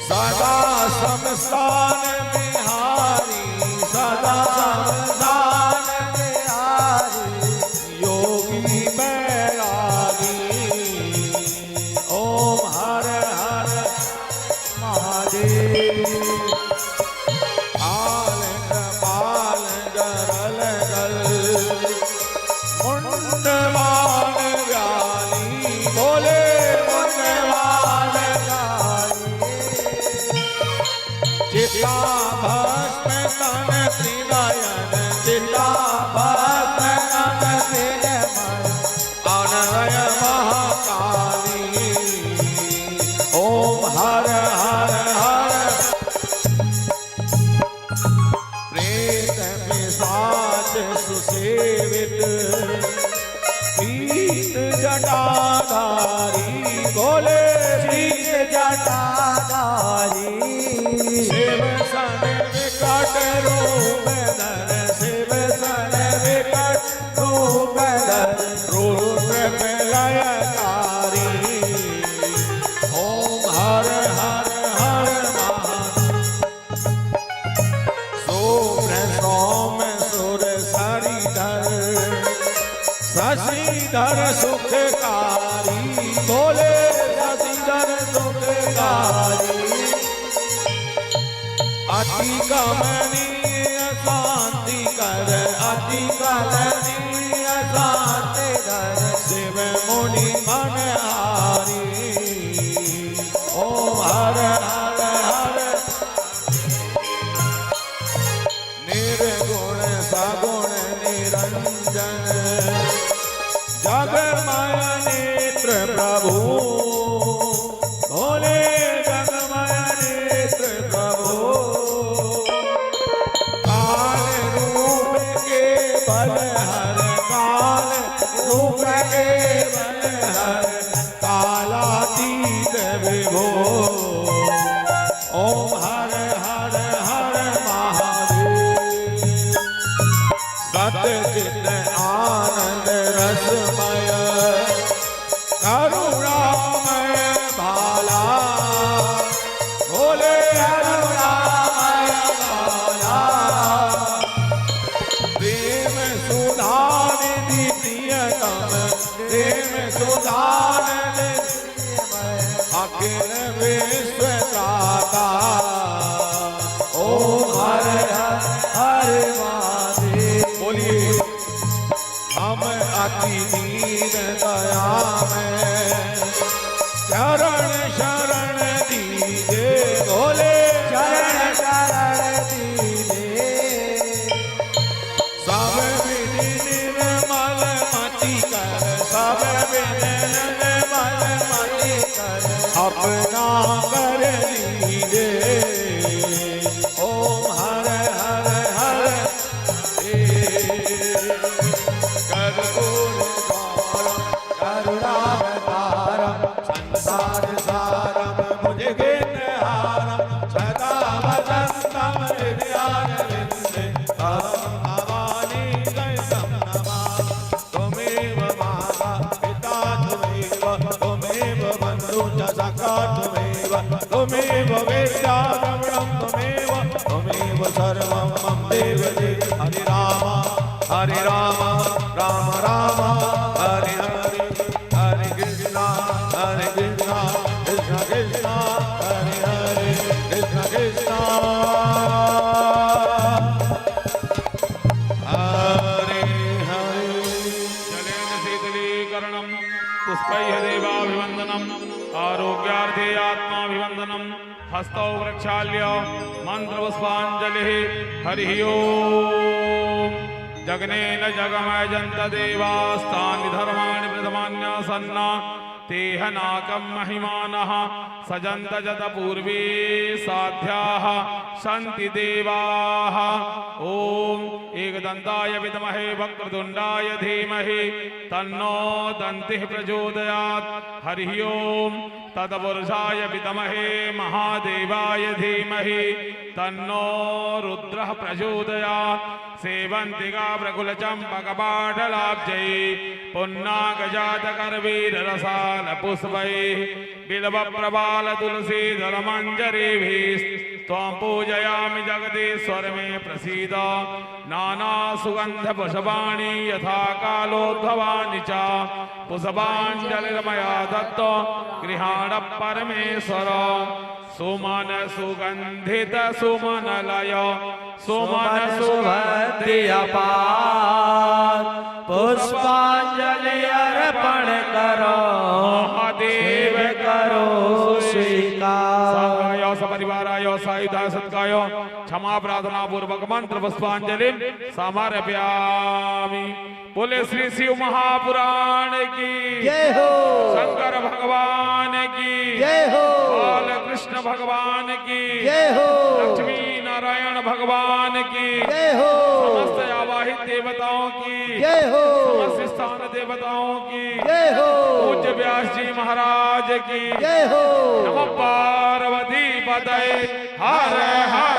सदा समस्थान बिहारी सदा समस्थान बिहारी योगी बैरागी। ओम हर हर महादेव। आलंग पालंग रल गल मुंडवान व्याली बोले मुंडवान
बीच जटाधारी
शिव सन विकट रूप धर शिव सन विकट रूप धर रुद्र प्रलयकारी ओम हर हर हर सोम सोम सुर सरिधर शशिधर सुखकारी बोले शशिधर सुखकारी अति कमनीय शांति कर अति कमनीय शांति कर शिव मुनि मनहारी ओम हर हर हर निर्गुण सगुण निरंजन जगमय नेत्र प्रभु भोले जगमय नेत्र प्रभु काल रूप के बल हर काल रूप के बल हर कालातीत विभो ओम हर हर हर महादेव सतचित आनंद रसमय करुणामय भाला भोले करुणामय भाला प्रेम सुधानिधि प्रियतम प्रेम सुधानिधि अखिल विश्वदाता ओम हर हर हर महादेव बोलिए हम अति दीन दया में चरण शरण दीजे बोले
चरण शरण दीजे
सब विधि निर्मल मति कर सब विधि निर्मल मति कर अपना कर लीजे ओम हर हर हर
करुणावतारम
संसार सारम भुजगेन्द्रहारम सदा वसन्तम हृदयारविन्दे भवानी गणतं नमामि त्वमेव माता पिता त्वमेव बन्धु च सखा त्वमेव वेद्या द्रविणं त्वमेव सर्वं मम देव देव हरे राम राम राम हरे हरे हरे कृष्णा कृष्ण कृष्ण हरे हरे कृष्ण कृष्ण हरे हरे
जलेन शीतलीकरणं पुष्पैः देवाभिवन्दनम् आरोग्यार्थे आत्माभिवन्दनं हस्तौ प्रक्षाल्य मन्त्रपुष्पाञ्जलिः हरिः ओम् जगनेन जगमयजन्त देवास्तानि धर्माणि प्रथमान्यासन्ना तेह नाकं महिमानः सजन्त जत पूर्वे साध्याः सन्ति देवाः ॐ एकदन्ताय विद्महे वक्रतुण्डाय धीमहि तन्नो दन्तिः प्रचोदयात् हरिः ओम् तत्पुरुषाय विद्महे महादेवाय धीमहि तन्नो रुद्रः प्रचोदयात् सेवन्तिका प्रकुलचम्पकपाटलाब्जै पुन्नागजातकर्वीररसालपुष्पैः बिल्वप्रबालतुलसीदलमञ्जरीभिः त्वां पूजयामि जगदीश्वर मे प्रसीद नानासुगन्धपुष्पाणि यथा कालोद्भवानि च पुष्पाञ्जलिर्मया दत्त गृहाण परमेश्वर सुमन सुगन्धित सुमनलय सुमन
सुभद्रि अपार पुष्पांजलि अर्पण करो
महादेव
करो स्वीकार
साय सपरिवाराय सायुधा सत्काय क्षमा प्रार्थना पूर्वक मंत्र पुष्पांजलि समर्पयामि। बोले श्री शिव महापुराण की
जय हो
शंकर भगवान की
जय हो
बाल कृष्ण भगवान की
जय हो
लक्ष्मी नारायण भगवान की
जय हो
समस्त आवाहित देवताओं की
जय हो
समस्त स्थान देवताओं की
जय हो
पूज्य व्यास जी महाराज की
जय हो।
नमः पार्वती पतये हर हर